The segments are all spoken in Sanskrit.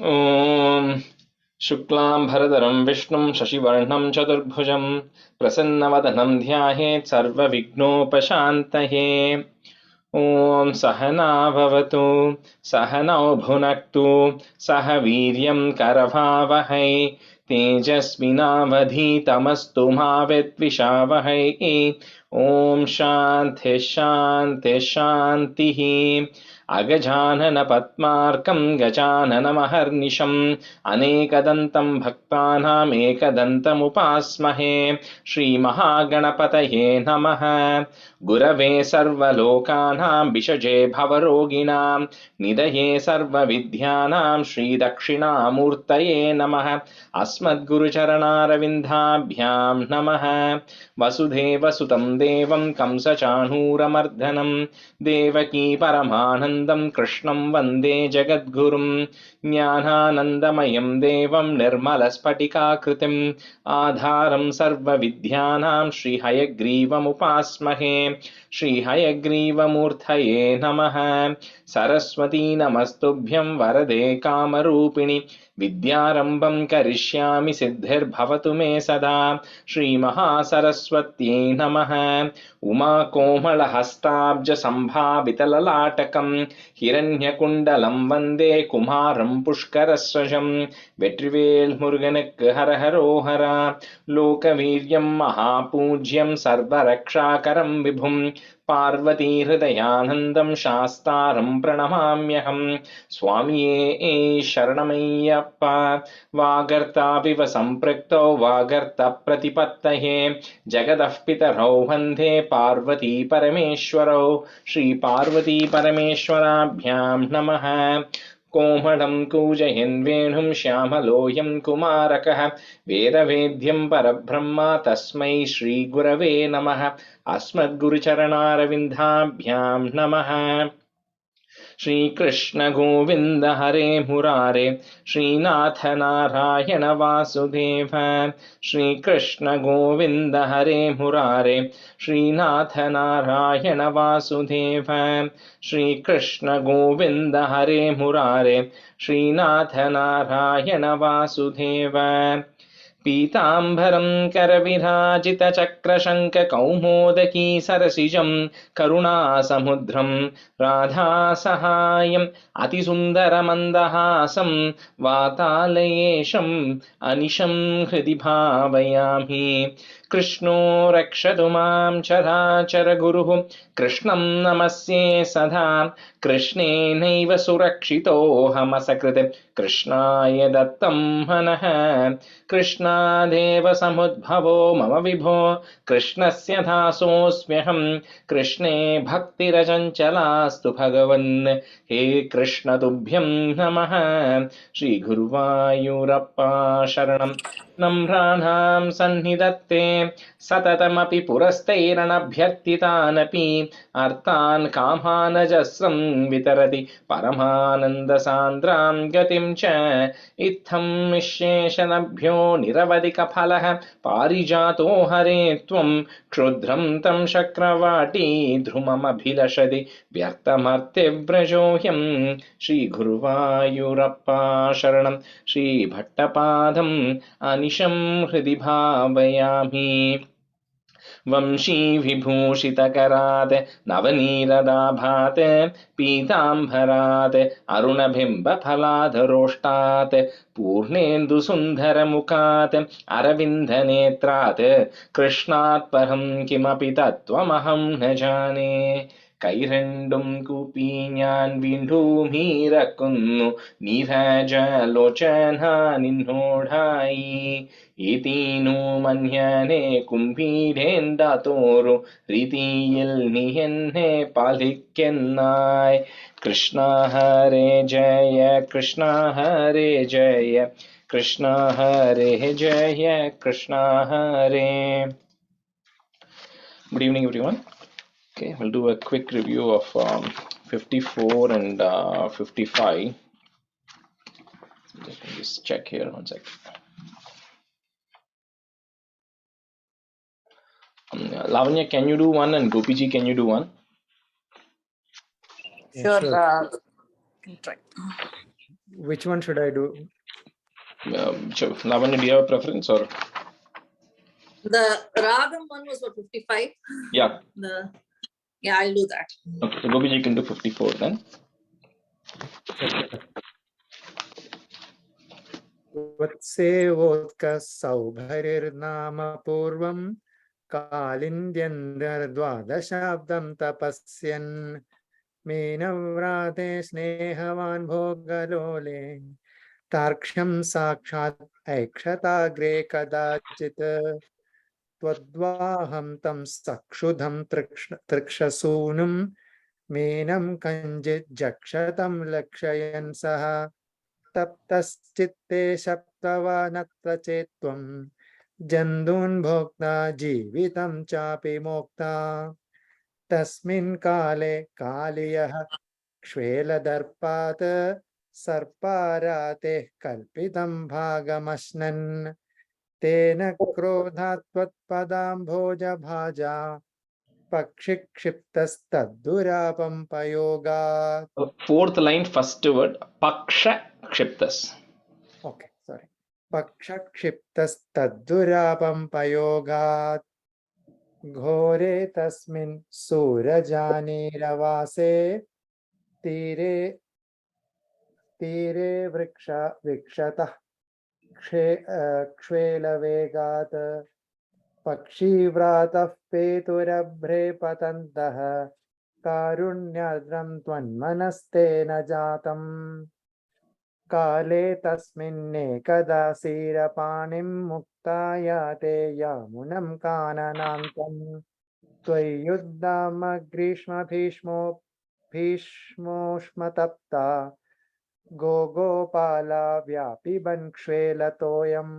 ॐ शुक्लां भरधरं विष्णुं शशिवर्णं चतुर्भुजं प्रसन्नवदनं ध्यायेत् सर्वविघ्नोपशान्तये। ॐ सहना भवतु सहनौ भुनक्तु सह वीर्यं करवावहै तेजस्विनावधीतमस्तु मा विद्विषावहै। ॐ शान्ति शान्ति शान्तिः। अगजानन पद्मार्कं गजाननमहर्निशम् अनेकदन्तं भक्तानाम् एकदन्तमुपास्महे। श्रीमहागणपतये नमः। गुरवे सर्वलोकानां विषजे भवरोगिणां निधये सर्वविद्यानां श्रीदक्षिणामूर्तये नमः। अस्मद्गुरुचरणारविन्दाभ्यां नमः। वसुदेवसुतं देवं कंसचाणूरमर्दनं देवकी परमानन्दं कृष्णं वन्दे जगद्गुरुं। ज्ञानानन्दमयं देवं निर्मलस्फटिकाकृतिम् आधारं सर्वविद्यानां श्रीहयग्रीवमुपास्महे। श्रीहयग्रीवमूर्तये नमः। सरस्वती नमस्तुभ्यं वरदे कामरूपिणि विद्यारम्भं करिष्यामि सिद्धिर्भवतु मे सदा। श्रीमहासरस्वत्यै नमः। उमाकोमलहस्ताब्जसम्भावितललाटकं हिरण्यकुण्डलं वन्दे कुमारं पुष्करस्वजं। வெற்றிவேல் முருகனுக்கு ஹரஹரோஹரா. லோகவீரியம் மகாபூஜ்யம் சர்வரக்ஷாகரம் விபும் பார்வதி ஹிருதயானந்தம் சாஸ்தாரம் பிரணமாம்யகம். சுவாமியே சரணமையப்பா. வாகர்த்தாவிவ சம்பிருக்தோ வாகர்த்த பிரதிபத்தயே ஜகதः பிதரौ வந்தே பார்வதி பரமேஸ்வரौ. ஸ்ரீ பார்வதி பரமேஸ்வராभ्यां நமः. कोमलं कूजयन् वेणुं श्यामलोऽयं कुमारकः वेदवेद्यं परब्रह्म तस्मै श्रीगुरवे नमः। अस्मद्गुरुचरणारविन्दाभ्यां नमः। श्रीकृष्ण गोविन्द हरे मुरारे श्रीनाथ नारायण वासुदेव। श्रीकृष्ण गोविन्द हरे मुरारे श्रीनाथ नारायण वासुदेव। श्रीकृष्ण गोविन्द हरे मुरारे श्रीनाथ नारायण वासुदेव। पीताम्बरं करविराजितचक्रशङ्खकौमोदकी सरसिजं करुणासमुद्रं राधासहायम् अतिसुन्दरमन्दहासं वातालयेशम् अनिशं हृदि भावयामि। कृष्णो रक्षतु मां चराचरगुरुः कृष्णं नमस्ये सदा। कृष्णेनैव सुरक्षितोऽहमसकृत् कृष्णाय दत्तं मनः। कृष्णादेव समुद्भवो मम विभो कृष्णस्य दासोऽस्म्यहं। कृष्णे भक्तिरचञ्चलास्तु भगवन्। हे कृष्ण तुभ्यं नमः। श्रीगुरुवायूरप्पा शरणं। नम्राणां सन्निधत्ते सततमपि पुरस्तैरनभ्यर्थितानपि अर्थान् कामानजस्रं वितरति परमानन्दसान्द्रां गतिं च। इत्थं निःशेषलभ्यो निरवधिकफलः पारिजातो हरे त्वं क्षुद्रं तं शक्रवाटी ध्रुममभिलषति व्यर्थमर्त्यव्रजोऽयं। श्रीगुरुवायूरप्पा शरणं। श्रीभट्टपादम् अनिशं हृदि भावयामि। वंशीविभूषितकरात् नवनीरदाभात् पीताम्बरात् अरुणबिम्बफलाधरोष्टात् पूर्णेन्दुसुन्दरमुखात् अरविन्दनेत्रात् कृष्णात् परं किमपि तत्त्वमहं न जाने. കൈരണ്ടും കൂപ്പി ഞാൻ വീണ്ടും ഇറക്കുന്നു നീരജലോചന നിന്നോടായി. ഈതീനു മന്യനെ കുംഭീരേന്ദാത്തോരു രീതിയിൽ നീ എന്നെ പാലിക്കെന്നായി. കൃഷ്ണ ഹരേ ജയ കൃഷ്ണ ഹരേ ജയ കൃഷ്ണ ഹരേ ജയ കൃഷ്ണ ഹരേ. Good evening, everyone. Okay, we'll do a quick review of 54 and 55. Let me just check here one sec. Lavanya, can you do one? And Gopiji, can you do one? Sure. Sure. Can try. Which one should I do? Lavanya, do you have a preference or? The Ragam one was what, 55? Yeah. Yeah, I'll do that. Okay, so Gopiji can do 54 then. Vatsevodka saubharirnama purvam Kalindyanardvadashabdam tapasyan Meenavrate snehavan bhogalole Tarksham sakshat aikshitagre kadachit Twadvaham tam sakshudham trikshasunam Meenam kanjit jakshatam lakshayan saha Taptaschitte saptavanatra chetvam Jandun bhokta jivitam chapi mokta Tasmin kale kaliyah Kshveladarpat Sarparate kalpitam bhagamasnan Tena krodhatvat bhoja bhaja Pakshikshiptastadurapam payoga. Fourth line, first word, Paksha Kshiptas. Okay, sorry. Pakshakshiptastadurapam payogat ghore tasmin surajani ravase tire vrikshatah kshvelavegat pakshivratah peturabhre patantah karunyadram tvanmanastena jatam Kale tasminne kadasirapanim muktayate yamunam kananantam Tvayuddhama grishma bhishmoshmatapta Gogopala vyapiban kshvelatoyam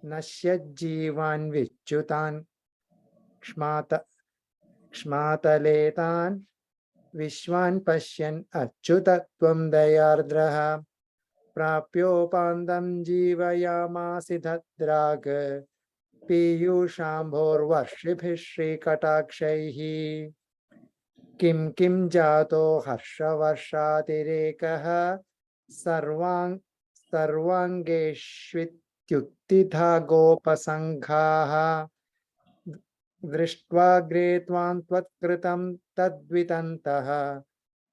Nasyajjivan vichutan kshmataletan Vishwan pashyan achyutatvam dayardraha Prapyopandam jivayamasi dhadrag Piyushambhor varshibhishri katakshaihi Kim kim jato harshavarshatirekah Sarvangeshvityuttitha gopasanghaha Drishtva gretvam tvatkritam tadvitantaha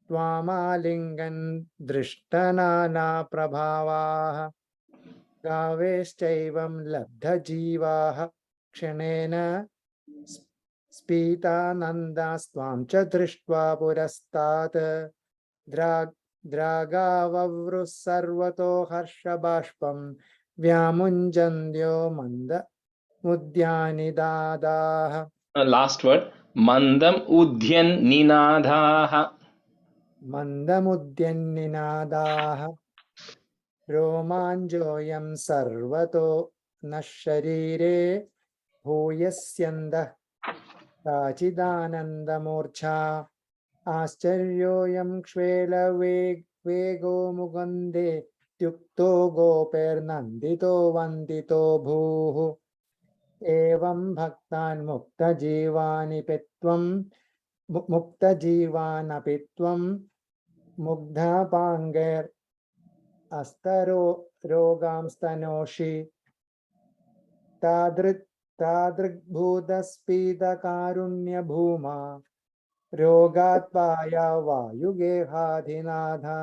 Tvamalingan drishtanana prabhavaha Gaveshchaivam labdha jivaha kshanena Spitanandastvam cha drishtva purastat Dragavavrus sarvato harshabashpam Vyamunjandyo manda Mudyani dadaha. Last word, Mandam Udhyan Ninadhaha. Mandamudyanninadaha Romanjoyam sarvato nasharire Bhuyasyandah Rachidanandamurcha Ascharyoyam kshvela vego mugande Tyukto goper nandito vandito bhuhu Evam bhaktan mukta jivani petvam Mukta jivanapitvam Mugdha panger astaro rogam stanoshi tadrik bhudaspida karunya bhuma rogatvaya vayuge hadinadha.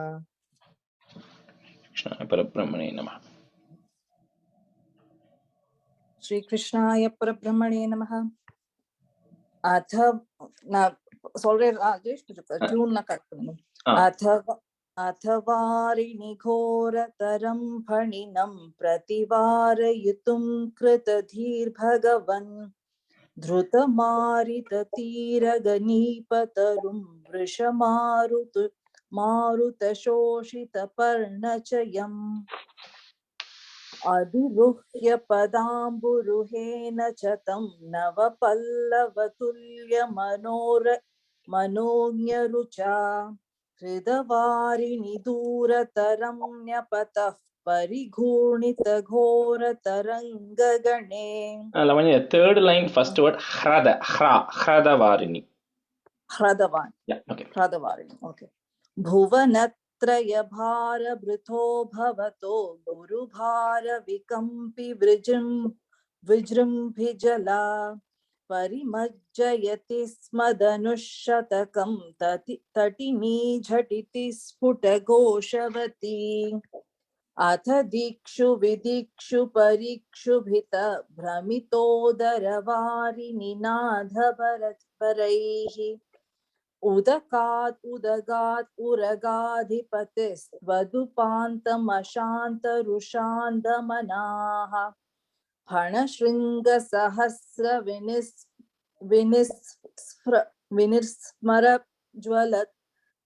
Krishnaya Parabrahmane Namaha. Shri Krishnaya Parabrahmane Namaha. Now, it's already June na kartanu. Athavari ghorataram phaninam prativarayitum kritadhir bhagavan dhrutamārita tīraganīpatarum vrishamarutashosita parnachayam Adiruhya padamburuhena chatam navapallavatullya manonyarucha Hridavarini durataram nyapatah parighurnita ghoratarangagane. Lavanya, third line, first word, Hradawarini. Hradavan. Yeah, okay. Hradawarini. Okay. Bhuvanat त्रयभारभृतो भवतो गुरुभारविकम्पि विजृम्भिजला परिमज्जयति स्मदनुशतकं तटिनी झटिति स्फुटघोषवती अथ Dikshu विदीक्षु परीक्षुभित भ्रमितोदरवारिनिनादपरैः उदकात् उरगादुपतिस्त्वदुपान्तमशान्तरुषान्दमनाः विनिस्मर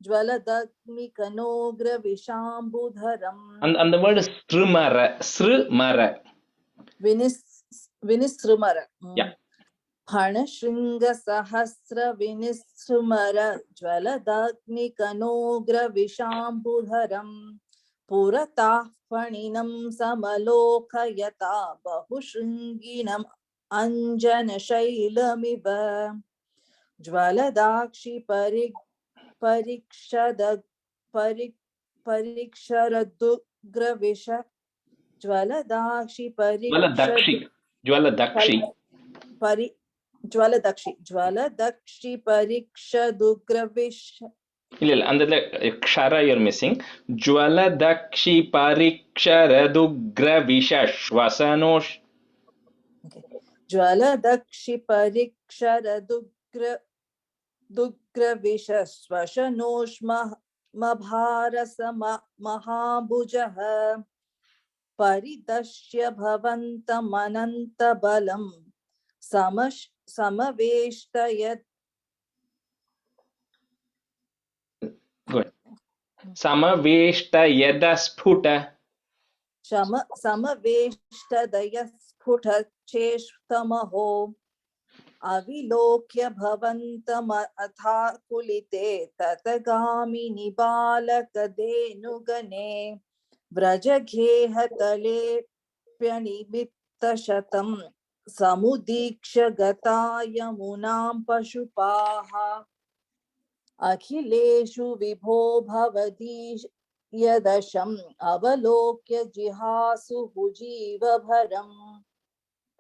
ज्वलदग्निकनोग्रविशाम्बुधरम्. And the word is srimara. विनिसृमर. Yeah. फणशृङ्गसहस्रविनिसृमर ज्वलदग्निकनोग्रविशाम्बुधरम् पुरताः फणिनं समलोकयता बहुशृङ्गिणम् अञ्जनशैलमिव ज्वलदाक्षि परीक्षरदुग्रविश ज्वलदाक्षि ज्वलदक्षि परीक्षदुग्रविश. And the kshara you're missing. Jwaladakshi pariksharadugravisa shvasanosh. ज्वलदक्षि परीक्षरदुग्रविश श्वसनोष्मभारसमहाभुजः परिदश्य भवन्तमनन्तबलं समवेष्टयत्. Good. Samaveshtayadasputa. समवेष्टदयस्फुटचेष्टमहो अविलोक्य भवन्तमथाकुलिते ततगामिनि बालकधेनुगणे व्रजगेहतलेऽप्यनिमित्तशतं समुदीक्ष्य गता यमुनां पशुपाः अखिलेषु विभो भवदीयदशम् अवलोक्य जिहासुः जीवभरम्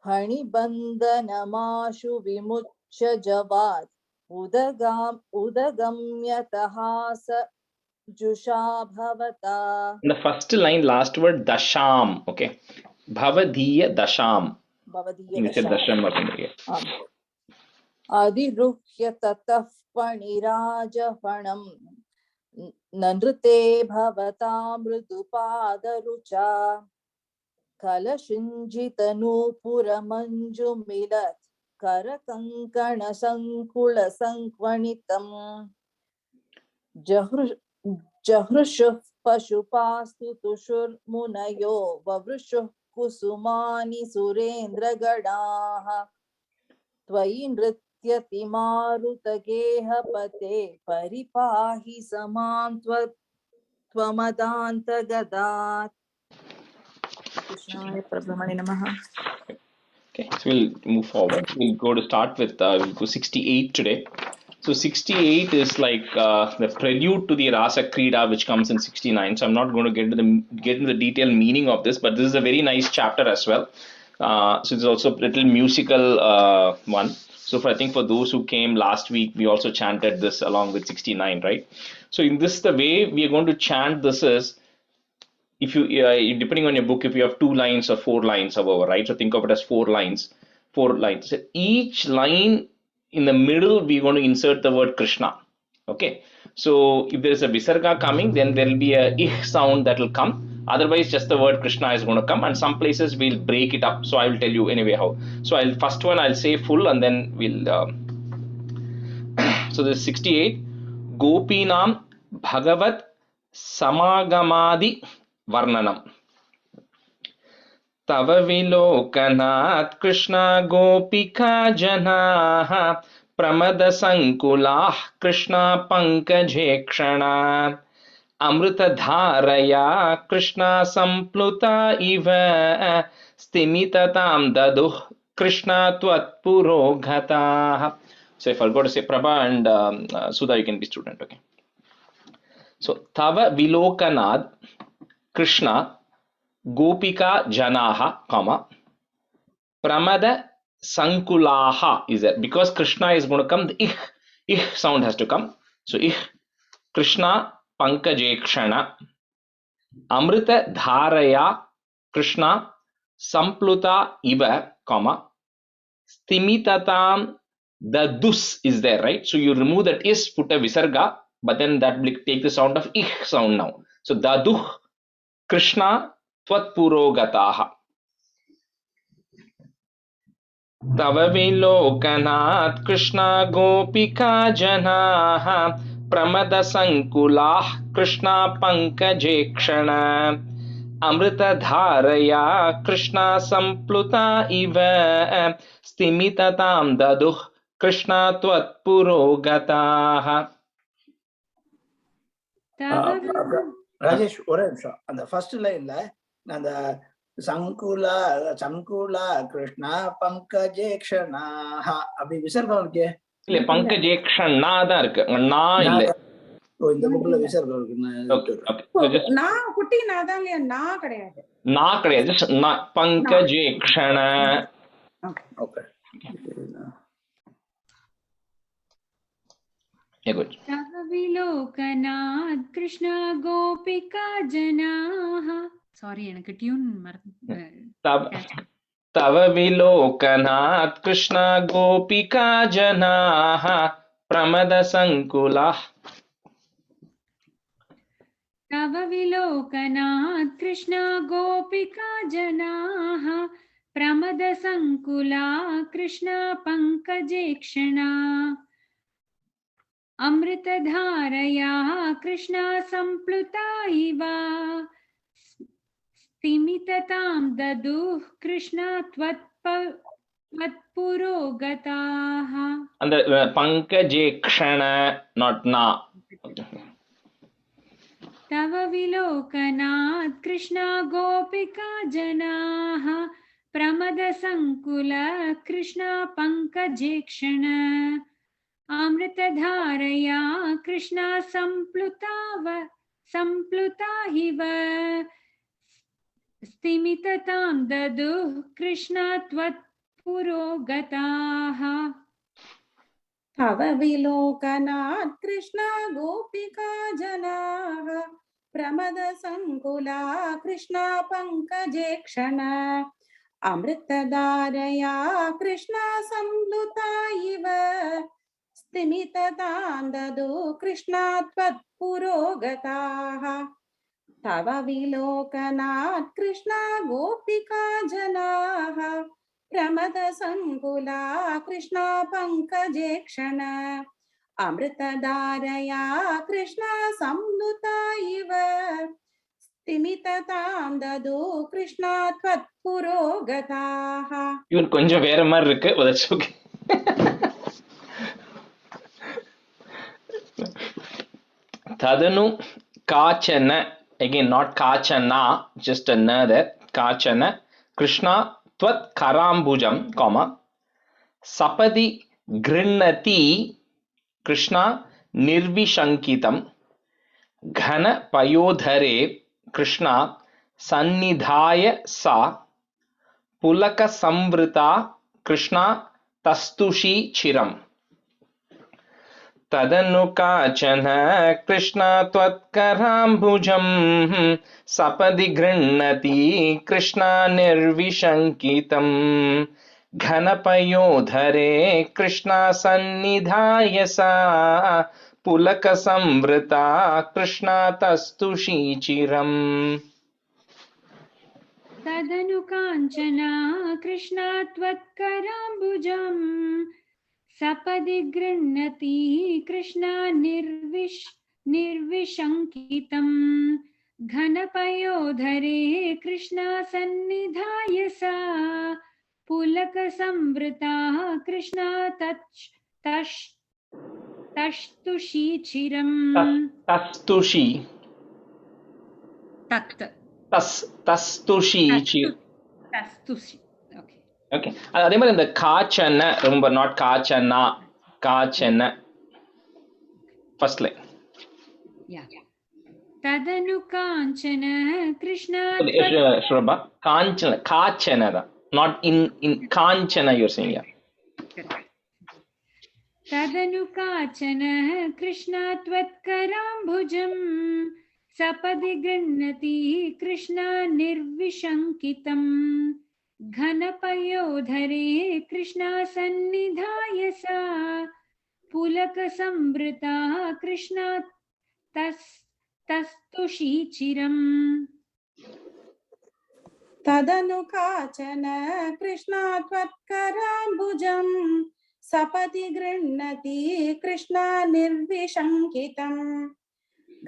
फणिबन्धनमाशु विमुच्य जवात् उदगम्यतः स जुषा भवता. The first line, last word, dasham. Okay. Bhavadiya dasham. You said dasham or something. अधिरुह्य ततः फणिराजफणम् ननृते भवता मृदुपादरुचा कलशिञ्जितनूपुरमञ्जुमिलत् करकङ्कणसङ्कुलसङ्क्वणितम् जहृषुः पशुपास्तु तुषुर्मुनयो ववृषुः कुसुमानि सुरेन्द्रगणाः त्वयि नृत्यति मारुतगेहपते परिपाहि समां त्वमदान्तगदात्. कृष्णाय परब्रह्मणे नमः. Okay, so we'll move forward. We'll go to start with we'll go 68 today. So 68 is like the prelude to the Rasa Krida, which comes in 69. So I'm not going to get into the detailed meaning of this, but this is a very nice chapter as well. So it's also a little musical one. So I think for those who came last week, we also chanted this along with 69, right? So in this, the way we are going to chant this is, if you depending on your book, if you have 2 lines or 4 lines, however, right? So think of it as 4 lines. So each line in the middle, we're going to insert the word Krishna. Okay. So if there is a visarga coming, then there will be a ih sound that will come. Otherwise, just the word Krishna is going to come, and some places we'll break it up. So I will tell you anyway how. So first one I'll say full, and then we'll. So this is 68. Gopinam Bhagavat Samagamadi Varnanam. तव विलोकनात् कृष्णा गोपिका जनाः प्रमदसङ्कुलाः कृष्णा पङ्कजे क्षणा अमृतधारया कृष्णा सम्प्लुता इव स्तिमिततां ददुः Krishna त्वत्पुरोगताः. So if I'll go to say Prabha and Sudha, you can be student, okay? So tava vilokanad Krishna gopika janaha comma pramada sankulaha is there, because Krishna is going to come, the ich sound has to come. So ich Krishna pankajekshana amrita dharaya Krishna sampluta iva comma stimitatam, the dus is there, right? So you remove that is, put a visarga, but then that will take the sound of ich sound now. So daduh Krishna tvat purogataha तव विलोकनात् कृष्णा गोपिका जनाः प्रमदसङ्कुलाः कृष्णा पङ्कजेक्षण अमृतधारया कृष्णा सम्प्लुता इव स्तिमिततां ददुः कृष्णा त्वत्पुरोगताः. ராஜேஷ் ஒரே நிமிஷம். அந்த ஃபர்ஸ்ட் லைன்ல அந்த சங்குலா கிருஷ்ணா பங்கஜேக்ஷணா அப்படி விசர்க்கம் இருக்கே. இல்ல பங்கஜேக்ஷணா தான் இருக்கு, நா இல்ல. இந்த புக்ல விசர்க்கம் இருக்கு. நான் குட்டி நான் தான் இல்லையா, நான் கிடையாது, நான் கிடையாது, பங்கஜேக்ஷண. ஓகே. तव विलोकनात् कृष्ण गोपिका जनाः. சாரி எனக்கு டியூன் மறந்து. तव विलोकनात् कृष्ण गोपिका जनाः प्रमदसङ्कुलाः. तव विलोकनात् कृष्ण गोपिका जनाः प्रमदसङ्कुला कृष्ण पङ्कजेक्षणा अमृतधारया कृष्णा सम्प्लुता इव स्तिमिततां ददुः कृष्णा त्वत्पुरोगताः. அந்த பங்கஜேக்ஷண not na. तव विलोकनात् कृष्णा गोपिका जनाः प्रमदसङ्कुला कृष्णा पङ्कजेक्षण अमृतधारया कृष्णा सम्प्लुता इव स्तिमिततां ददुः कृष्णा त्वत्पुरोगताः. तव विलोकनात् कृष्णा गोपिका जनाः प्रमद संकुला कृष्णा पंकजेक्षण अमृतधारया कृष्णा संप्लुता इव स्तिमिततां ददु कृष्णा त्वत्पुरोगताः. तव विलोकनात् कृष्णा गोपिका जनाः प्रमद संकुला कृष्णा पंकजेक्षण अमृतधारया कृष्णा संप्लुता इव स्तिमिततां ददु कृष्णा त्वत्पुरोगताः. இவன் கொஞ்சம் வேற மாதிரி இருக்கு, that's okay. ததனு காச்சன, again not காச்சனா, just another காச்சன Krishna त्वत् कराम्बुजं comma सपदि गृह्णति कृष्णा निर्विशङ्कितं घन पयोधरे कृष्णा सन्निधाय सा पुलक संवृता कृष्णा तस्तुषी चिरम्. तदनु काचन कृष्णा त्वत्कराम्बुजं सपदि गृह्णति कृष्णा निर्विशङ्कितं घनपयोधरे कृष्णा सन्निधाय सा पुलक संवृता कृष्णा तस्तुषी चिरम्. तदनु काञ्चना कृष्णा त्वत्कराम्बुजं सपदि गृह्णति कृष्णा निर्विशङ्कितं घनपयोधरे कृष्णा सन्निधाय सा पुलकसंवृता कृष्णा तस्तुषी चिरम्. तस्तुषी தஸ்துஷி. ஓகே, அதே மாதிரி இந்த காச்சன ரொம்ப நாட் காச்சனா, காச்சன ஃபர்ஸ்ட் லைன். तदनु काञ्चन Krishna Shraddha, Kanchana, Kachana, not in Kanchana you're saying, yeah. तदनु काचन कृष्णा त्वत्कराम्बुजं सपदि गृह्णति कृष्णा निर्विशङ्कितं घनपयोधरे कृष्णा सन्निधाय सा पुलकसंवृता कृष्णा तस्तुषीचिरम् तदनु काचन कृष्णा त्वत्कराम्बुजं सपदि गृह्णति कृष्णा निर्विशङ्कितम्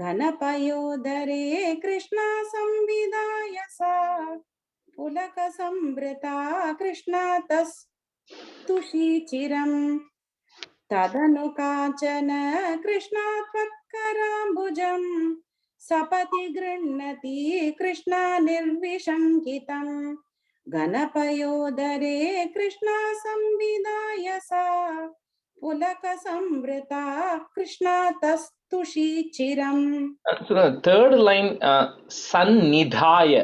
घनपयोदरे कृष्णा संविधाय सा पुलकसंवृता कृष्णा तस्तुषीचिरम् तदनु काचन कृष्णा त्वत्कराम्बुजं सपदि गृह्णति कृष्णा निर्विशङ्कितं घनपयोदरे कृष्णा संविधाय सा पुलकसंवृता Krishna तस्तुषीचिरम्. So the third line, Sannidhaya.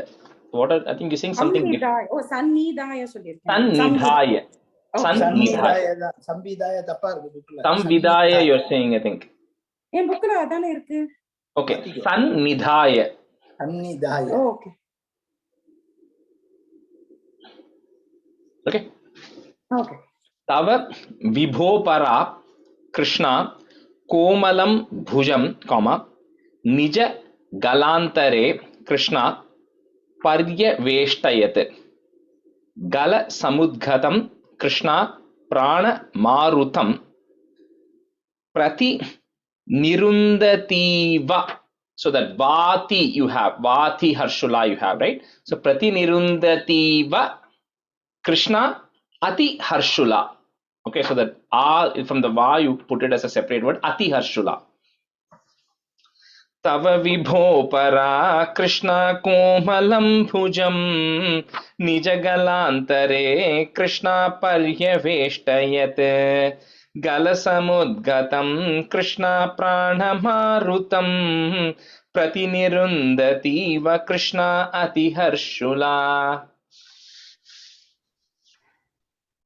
What are, I think you're saying something different. ஓ சந்நிதாய சொல்லிருக்கேன். Sannidhaya. Sannidhaya. சம்பிதாய தப்பா இருக்கு bookல. Samvidaya you're saying, I think. என் புக்ல அதானே இருக்கு. Okay, Sannidhaya. சன்னிதாய. Okay. Okay. Okay. Tava vibhopara Krishna komalam bhujam, comma, nija galantare Krishna paryaveshtayat. Gala samudghatam Krishna prana marutam prati nirundativa. So that vati you have, vati harshula you have, right? So prati nirundativa Krishna ati harshula. Okay, so that from the va you put it as a separate word, ati harshula. तव विभो परा कृष्ण कोमलं भुजं निजगलान्तरे कृष्ण पर्यवेष्टयत् गलसमुद्गतं कृष्ण प्राणमारुतं प्रतिनिरुन्धतीव कृष्ण अतिहर्षुला.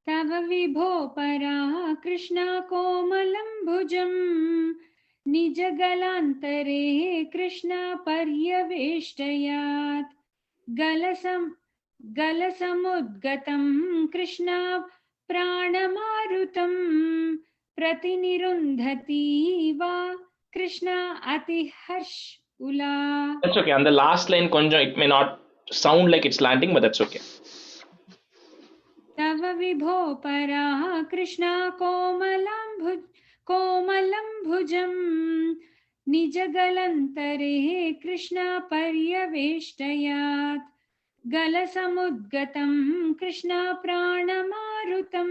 तव विभो परा कृष्णा कोमलं भुजं निजगलान्तरे कृष्णा पर्यवेष्टयात् गलसमुद्गतं कृष्णा प्राणमारुतं प्रतिनिरुन्धति वा Krishna अतिहर्षुला. That's okay. On the last line, konja, it may not sound like it's landing, but that's okay. तव विभो पराः कृष्णा कोमलं भुजं निजगलन्तरे कृष्णा पर्यवेष्टयात् गलसमुद्गतं कृष्णा प्राणमारुतं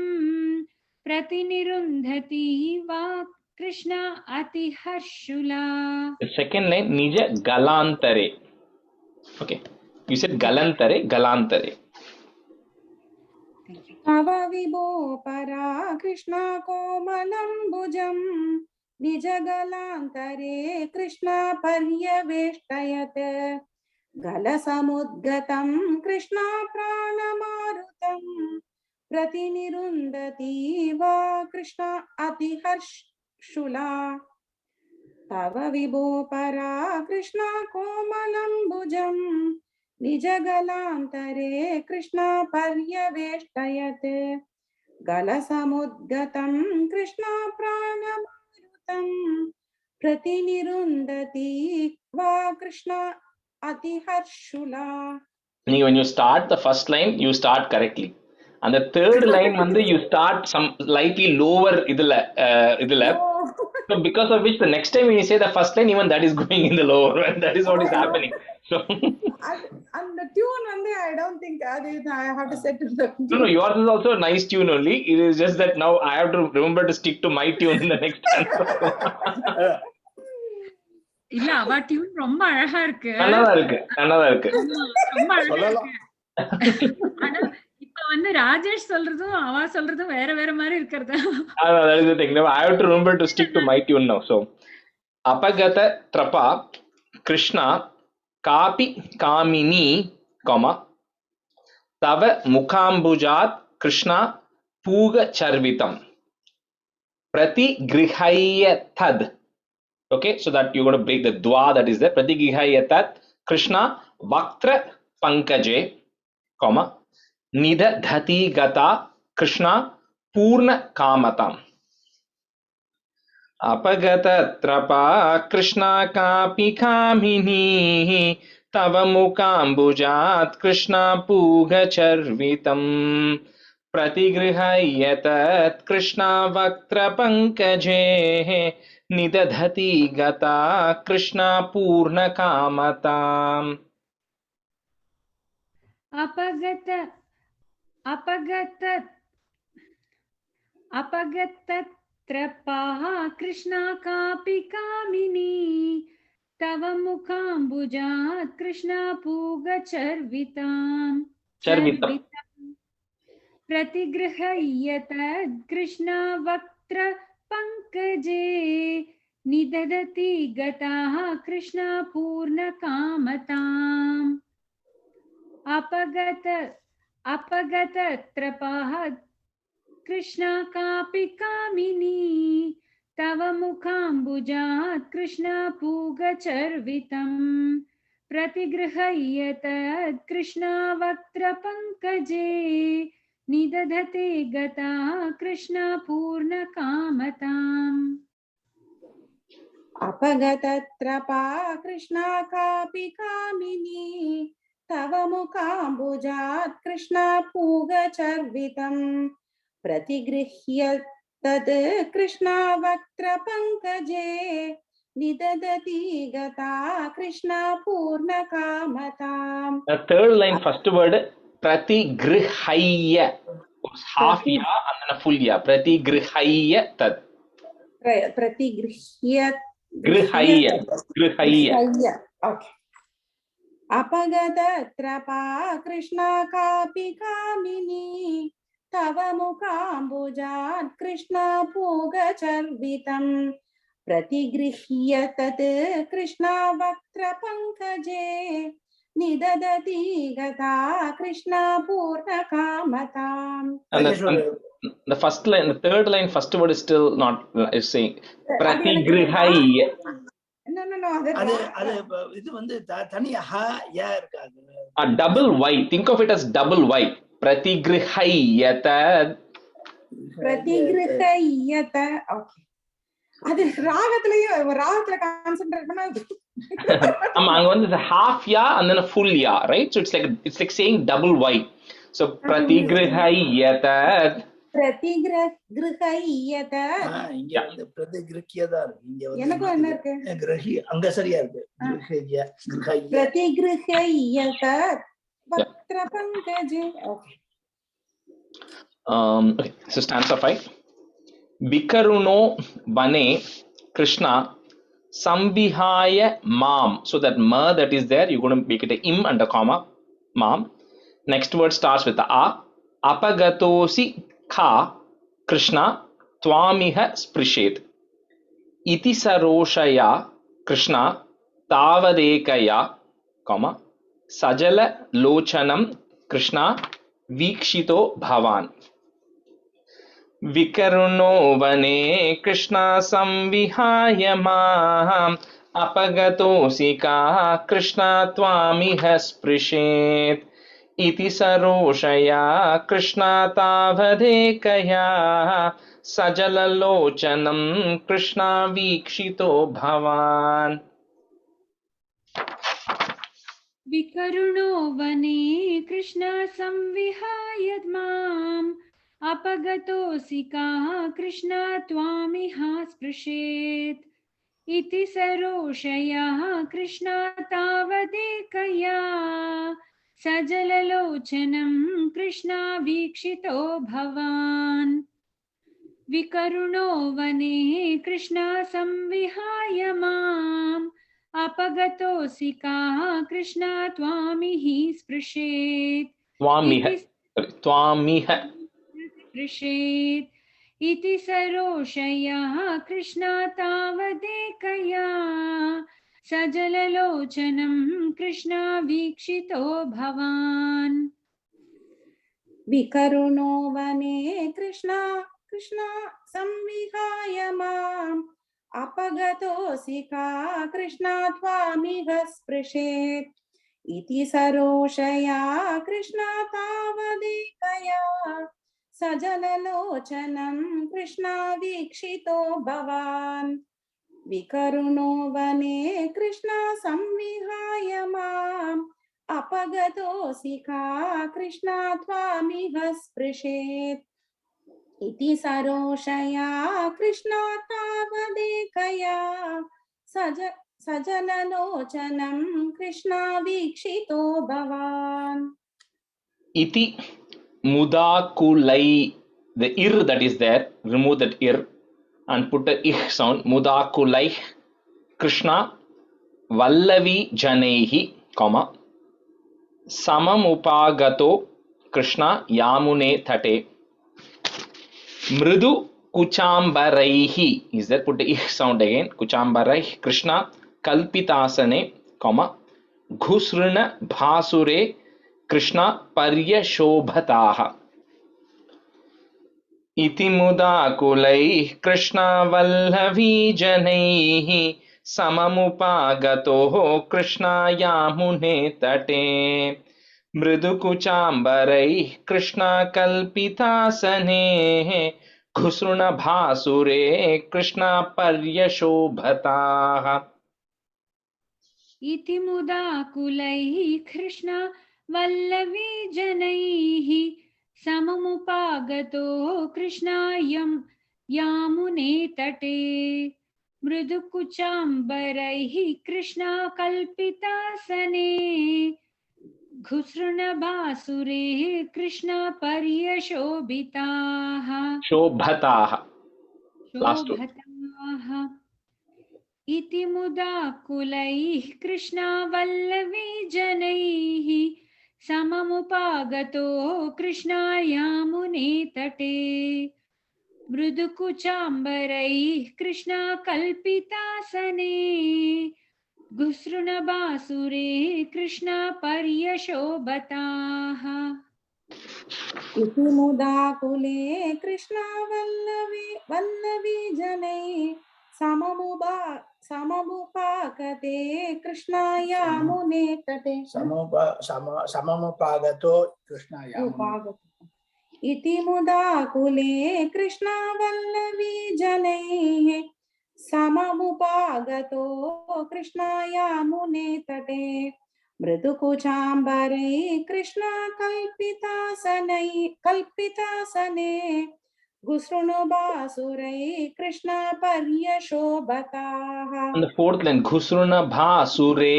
प्रतिनिरुन्धति वा Krishna अतिहर्षुला. The second line, nija galantare. Okay, you said galantare, galantare. तव विभो परा कृष्णा कोमलं भुजं निजगलान्तरे कृष्णा पर्यवेष्टयत् गलसमुद्गतं कृष्णा प्राणमारुतं प्रतिनिरुन्धति वा कृष्णा अतिहर्षुला. तव विभो परा कृष्णा कोमलं भुजं निजगलान्तरे कृष्णा पर्यवेष्टयत् गलसमुद्गतं कृष्णा प्राणमारुतं प्रतिनिरुन्धति वा Krishna अतिहर्षुला. When you start the first line, you start correctly. And the third line, you start some slightly lower idula. So because of which the next time when you say the first line, even that is going in the lower one. That is what is happening. So and the tune I don't think I have to set the tune. no, yours is also a nice tune only. It is just that now I have to remember to stick to my tune in the next answer. இல்ல அவ டியூன் ரொம்ப அழகா இருக்கு. நல்லா இருக்கு. ரொம்ப அழகா இருக்கு. ஆனா இப்ப ராஜேஷ் சொல்றதும் அவ சொல்றதும் வேற வேற மாதிரி இருக்கிறது. That is the thing. Now I have to remember to stick to my tune now. So apagata trapa Krishna kapi kamini, comma, tava mukambujat Krishna puga charvitam prati grihayatad. Okay, so that you're going to break the dwa that is there. Prati grihayatad Krishna vaktra pankaje, comma, nidadhati gata Krishna purna kamatam. अपगतत्रपा Krishna कापि कामिनी तव मुकाम्बुजात् कृष्णा पूगचर्वितम् प्रतिगृह्य तत् कृष्णा वक्त्रपङ्कजे निदधति गता कृष्णा पूर्णकामताम्. अपगतत्रपाः कृष्णा कापि कामिनी तव मुखाम्बुजात् कृष्णा पूगचर्विताम् प्रतिगृह्य तद् कृष्णा वक्त्र पंकजे निदधति गताः कृष्णा पूर्णकामताम्. अपगतत्रपाः कृष्णा कापि कामिनी तव मुखाम्बुजात् कृष्णा पूगचर्वितम् प्रतिगृह्य तद् कृष्णा वक्त्रपङ्कजे निदधते गता कृष्णा पूर्णकामताम्. अपगतत्रपा कृष्णा कापि कामिनी तव मुखाम्बुजात् कृष्णा पूगचर्वितम् प्रतिगृह्य तद् कृष्णा वक्त्रपङ्कजे निदधति गता Krishna पूर्णकामताम्. The third line, first word pratigrihaya, half ya and then a full ya. Pratigrihaya tad. प्रतिगृह्य Grihaya. Okay. अपगतत्रपा Krishna कापि कामिनी तव मुखाम्बुजात् कृष्णा पूगचर्वितम् प्रतिगृह्य तत् कृष्णा वक्त्रपङ्कजे निदधति गता Krishna पूर्णकामताम्. And the first line, the third line, first word is still not is saying pratigrihaya. No. இது வந்து தனியா ஹ யா இருக்காது. A double Y. Think of it as double Y. Pratigrihayatad. प्रतिगृह्यत. Okay. அது ராகத்துல கான்சென்ட்ரேட் பண்ணா அங்க வந்து the half ya and then a full ya, right? So it's like saying double Y. So pratigrihayatad. प्रतिगृह्यत. இங்க வந்து பிரதிகிருக்கியதா இருக்கு. இங்க வந்து எனக்கும் என்ன இருக்கு? கிரஹி அங்க சரியா இருக்கு. கிரஹிய கிரஹிய प्रतिगृह्यत वक्त्रपङ्कजे. Okay. Okay, so stanza 5. Bikaruno vane Krishna sambihaya mam. So that ma that is there, you're going to make it a im and a comma. Mam. Next word starts with the a. Apagatosi kha Krishna twamiha sprishet. Iti saroshaya Krishna tavadekaya, comma, sajala lochanam Krishna vikshito bhavan. Vikaruno vane Krishna samvihaya maham apagatosi ka Krishna twamiha sprishet. Iti saroshaya Krishna tavadekaya sajalalochanam Krishna vikshito bhavan. विकरुणो वने कृष्णा संविहाय माम् अपगतोऽसि काः कृष्णा त्वामिह स्पृशेत् इति सरोषयः कृष्णा तावदेकया सजललोचनं कृष्णा वीक्षितो भवान्. विकरुणो वने कृष्णा संविहाय माम् अपगतोऽसि काः कृष्णा त्वामिह स्पृशेत् इति सरोषयः कृष्णा तावदेकया सजललोचनं कृष्णा वीक्षितो भवान् विकरुणो वने कृष्णा कृष्णा संविहाय माम् अपगतोऽसि का कृष्णा त्वामिह स्पृशेत् इति सरोषया कृष्णा तावदेकया सजललोचनं कृष्णा वीक्षितो भवान् विकरुणो वने कृष्णा संविहाय माम् अपगतोऽसि का कृष्णा त्वामिह स्पृशेत् इति सरोषया कृष्णा तावदेकया सजललोचनं कृष्णा वीक्षितो भवान् iti mudakulai, the ir that is there, remove that ir and put a ih sound. Mudakulai Krishna Vallavi Janaihi, comma Samamupagato Krishna Yamune Tate Mridu Kuchambaraihi, is there, put the ih sound again. Kuchambarai Krishna Kalpitasane, comma Ghusruna Bhasure Krishna Paryashobhataha इति मुदाकुलैः कृष्णावल्लभीजनैः सममुपागतोः कृष्णायामुने तटे मृदुकुचाम्बरैः कृष्णाकल्पितासनेः घुसृणभासुरे कृष्णापर्यशोभताः इति मुदाकुलैः कृष्णा वल्लवी जनैः सममुपागतो कृष्णायं यामुने तटे मृदुकुचाम्बरैः कृष्णा कल्पितासने घुसृणभासुरे कृष्णा पर्यशोभिताः शोभताः last two शोभताः इति मुदाकुलैः कृष्णावल्लवी जनैः सममुपागतो कृष्णायामुने तटे मृदुकुचाम्बरैः कृष्णाकल्पितासने घुसृणभासुरे कृष्णापर्यशोभताः इति मुदाकुले कृष्णा वल्लवी जनैः सममुपागते कृष्णायामुने तटे सममुपागतो कृष्णायामुने इति मुदाकुले कृष्णा वल्लवी जनैः सममुपागतो कृष्णायामुने तटे मृदुकुचाम्बरै Krishna कल्पितासने घुसृणुबासुरै Krishna पर्यशोभताः on the fourth line घुसृणभासुरे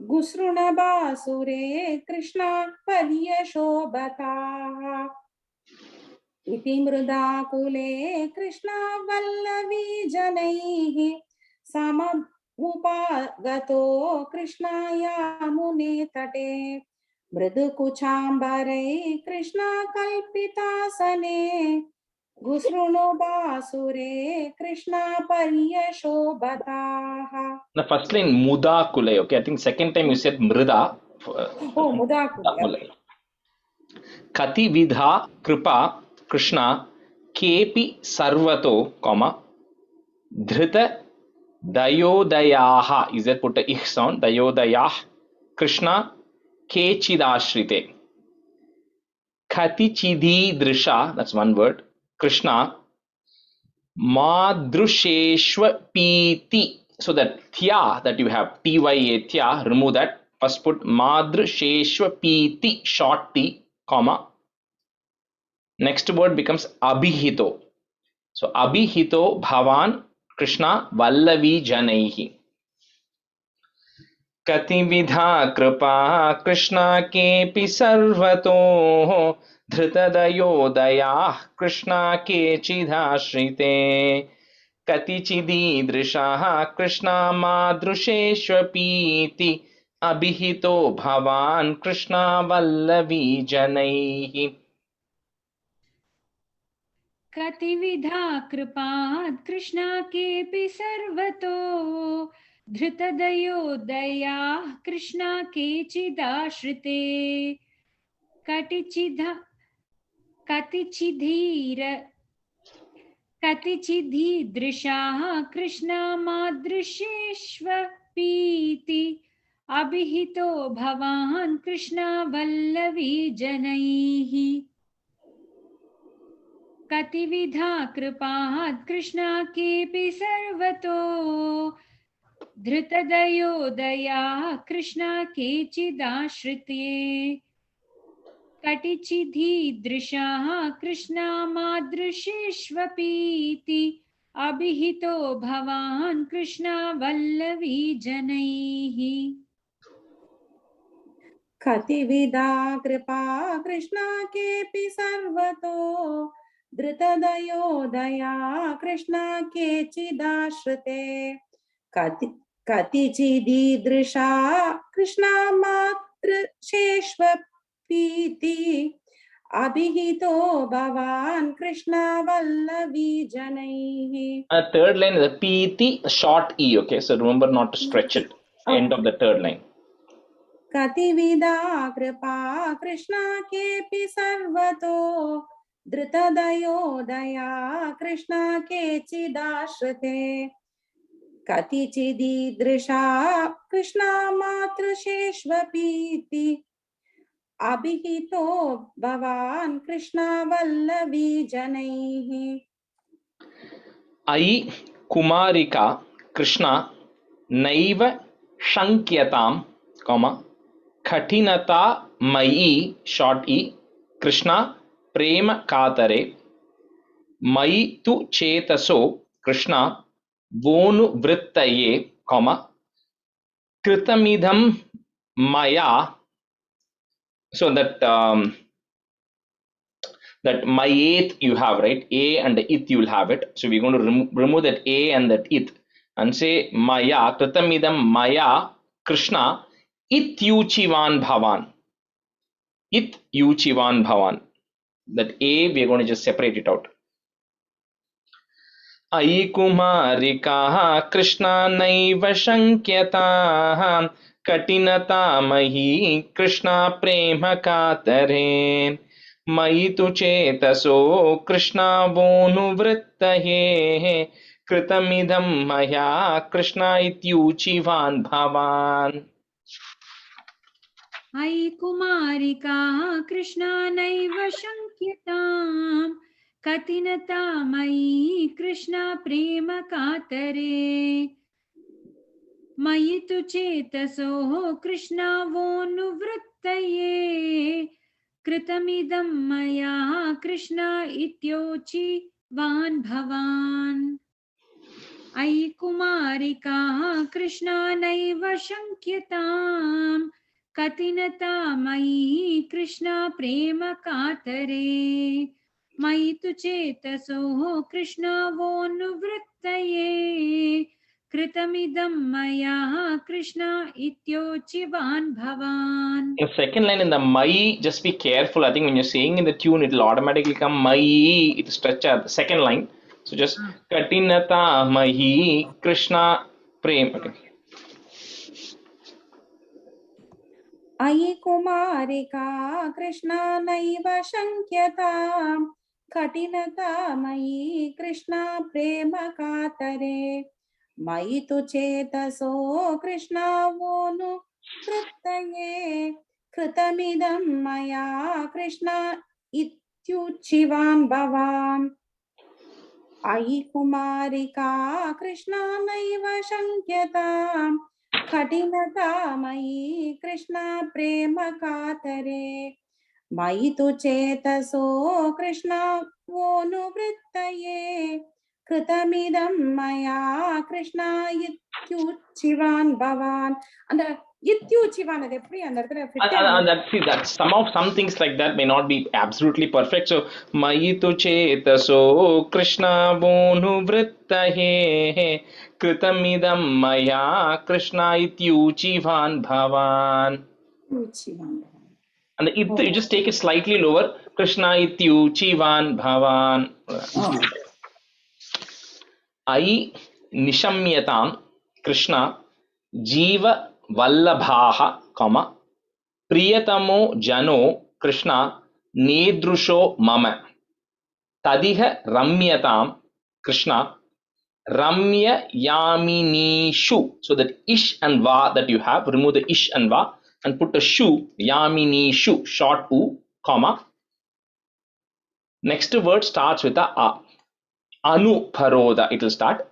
घुसृणबासुरे Krishna पर्यशोभताः इति मृदाकुले कृष्णा वल्लवी जनैः सममुपागतो कृष्णायामुने तटे मृदुकुचाम्बरै Krishna कल्पितासने घुसृणुबासुरे Krishna पर्यशोभताः the first line mudakule. Okay, I think second time you said mrida. Oh, मुदाकुले. Mudakule. Kati vidha kripa Krishna kepi sarvato, comma dhrita dayodayaha, is there, put a ich sound, dayodayah Krishna kechidashrite Kati chididrisha, that's one word, Krishna madrusheshva piti. So that thya that you have, tya thya, remove that, first put madrusheshva piti, short t, comma next word becomes abhihito. So abhihito bhavan Krishna vallavi janaihi kati vidha kripa Krishna kepi sarvato dhritadayodayah Krishna kechidashrite कतिचिदीदृशाः Krishna मादृशेष्वपीति अभिहितो भवान् कृष्णा वल्लवी जनैः कतिविधा कृपात् कृष्णा केऽपि सर्वतो धृतदयोदयाः कृष्णा केचिदाश्रिते कतिचिदीदृशाः कृष्णा मादृशेष्वपीति अभिहितो भवान् कृष्णा वल्लवी जनैः कतिविधा कृपाः कृष्णा केऽपि सर्वतो धृतदयोदयाः कृष्णा केचिदाश्रिते कटिचिदीदृशाः कृष्णा मादृशेष्वपीति अभिहितो भवान् कृष्णा वल्लवी जनैः कतिविधा कृपा कृष्णा केऽपि सर्वतो धृतदयोदया कृष्णा केचिदाश्रिते कतिचिदीदृशा कृष्णा मातृशेष्वपीति अभिहितो भवान् कृष्णा वल्लवी जनैः. Third line is a piti, a short e. Okay, so remember not to stretch it. End of the third line. कतिविधा कृपा कृष्णा केऽपि सर्वतो धृतदयोदया कृष्णा केचिदाश्रिते कतिचिदीदृशा कृष्णा मातृशेष्वपीति अभिहितो भवान् कृष्णा वल्लवी जनैः. I Kumarika Krishna Naiva Shankyatam, comma Khatinata Mai short e Krishna Prema Katare Mai tu Chetaso Krishna Vonu Vrittaye, comma Kritamidham Maya. So that my eighth you have, right? A and it you will have it. So we're going to remove that A and that it and say Maya Kritamidam Maya Krishna Ityuchivan Bhavan. Ityuchivan Bhavan. That A we are going to just separate it out. Ai Kumarikaha Krishna Naiva Shankyataha Katinata Mahi Krishna Prema Katare मयि तु चेतसो कृष्णावोनुवृत्तये कृतमिदं मया कृष्णा इत्यूचिवान् भवान्. अयि कुमारिकाः कृष्णा नैव शङ्क्यताम् कथिनता मयि कृष्णा प्रेम कातरे मयि तु चेतसोः कृष्णावोनुवृत्तये कृतमिदं मया कृष्णा इत्योचिवान् भवान्. अयि कुमारिकाः कृष्णा नैव शङ्क्यताम् कथिनता मयि कृष्णा प्रेम कातरे मयि तु चेतसोः कृष्णावोनुवृत्तये कृतमिदं मया कृष्णा इत्योचिवान् भवान्. The second line in the Mai, just be careful. I think when you're saying in the tune, it will automatically come Mai. It will stretch out the second line. So just Katinata Mahi Krishna Prem. Okay. अयि कुमारिका कृष्णा नैव शङ्क्यताम् कठिनता मयि कृष्णा प्रेम कातरे मयि तु चेतसो कृष्णा वोनुवृत्तये कृतमिदं मया कृष्णा इत्युचिवान् भवान्. अयि कुमारिका कृष्णा नैव शङ्क्यताम् कठिनता मयि कृष्णा प्रेम कातरे मयि तु चेतसो कृष्णा वोनुवृत्तये कृतमिदं मया कृष्णा इत्युचिवान् भवान्. அந்த இத்யுச்சிவான் அது எப்படி அந்த இடத்துல That some things like that may not be absolutely perfect. So Mayitu chetaso Krishna vonu vrittahe kritamidam maya Krishna ityuchivan bhavan. And the it, you just take it slightly lower. Krishna ityuchivan bhavan. I nishamyatam Krishna Jiva Vallabhaha, comma, Priyatamo Jano Krishna Nedrusho Mama Tadiha Ramyatam Krishna Ramya Yaminishu. So that ish and va that you have, remove the ish and va and put a shu, Yaminishu, short u, comma. Next word starts with a a. Anuparoda, it will start.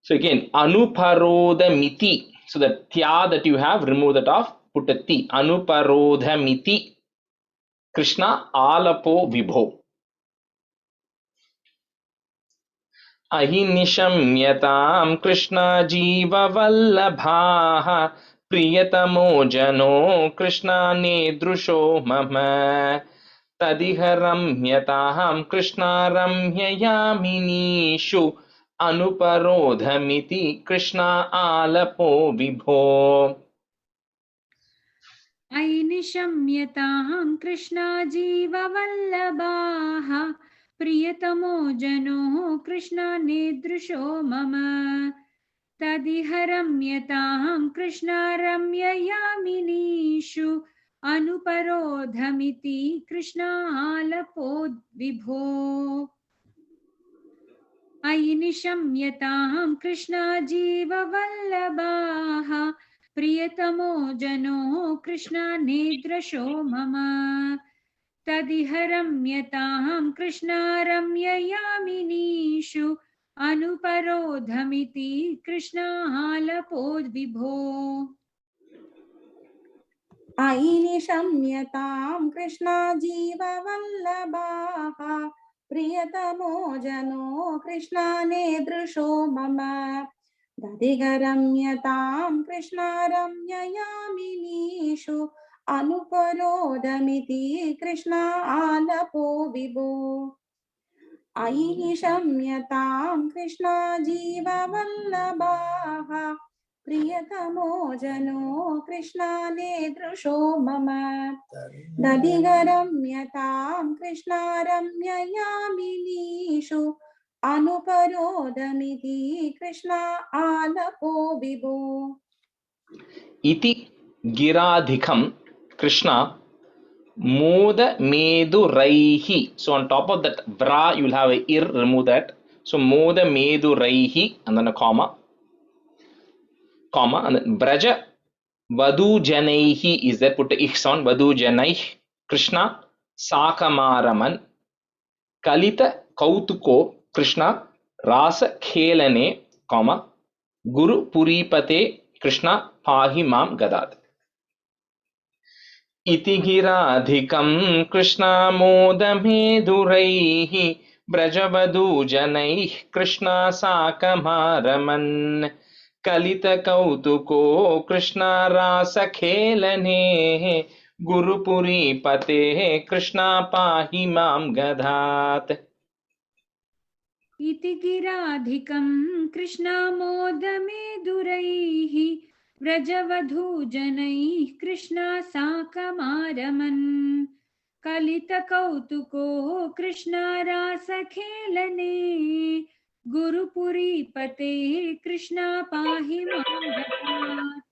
So again, Anuparoda miti. So the thya that you have, remove that off, put a ti. Anuparoda miti. Krishna alapo vibho. Ahinishamyatam Krishna jiva vallabhaha priyatamo jano Krishna nedrusho mama tadiha ramyataham Krishna ramyayaminishu anuparodhamiti Krishna alapo vibho. ऐनिशम्यतां Krishna जीववल्लभाः प्रियतमो जनो कृष्णा नेदृशो मम तदिह रम्यतां कृष्णा रम्ययामिनीषु अनुपरोधमिति कृष्णालपोद्विभो अयि निशम्यतां कृष्णा जीववल्लभाः प्रियतमो जनो कृष्णा नेदृशो मम तदिह रम्यतां कृष्णा रम्ययामिनीषु अनुपरोधमिति कृष्णालपोद्विभो अयि निशम्यतां कृष्णा जीववल्लभाः प्रियतमो जनो कृष्णा नेदृशो मम दधिगरम्यतां कृष्णा रम्ययामिनीषु अनुपरोधमिति कृष्णा आलपो विभो अयि निशम्यतां कृष्णा जीववल्लभाः प्रियतमो जनो कृष्णा नेदृशो मम दधिगरम्यतां कृष्णा रम्ययामिनीषु अनुपरोधमिति कृष्णा आलपो विभो Iti giradhikam Krishna Moda Meduraihi. So on top of that vra, you will have a ir, remove that. So Moda Meduraihi, and then a comma, and then Braja Vadu Janaihi is there, put a ich sound, Vadu Janaih, Krishna Sakamaraman, Kalita Kautuko, Krishna Rasa Khelane, comma, Guru Puripate, Krishna Pahi Mam Gadat. इति गिराधिकं कृष्णामोदमेधुरैः व्रजवधूजनैः कृष्णा साकमारमन् कलितकौतुको कृष्णारासखेलने गुरुपुरीपतेः कृष्णा पाहि मां गधात्. इति गिराधिकं कृष्णामोदमेधुरैः व्रजवधूजनैः कृष्णा साकमारमन् कलितकौतुको कृष्णारासखेलने गुरुपुरीपते कृष्णा पाहि मां गतात्.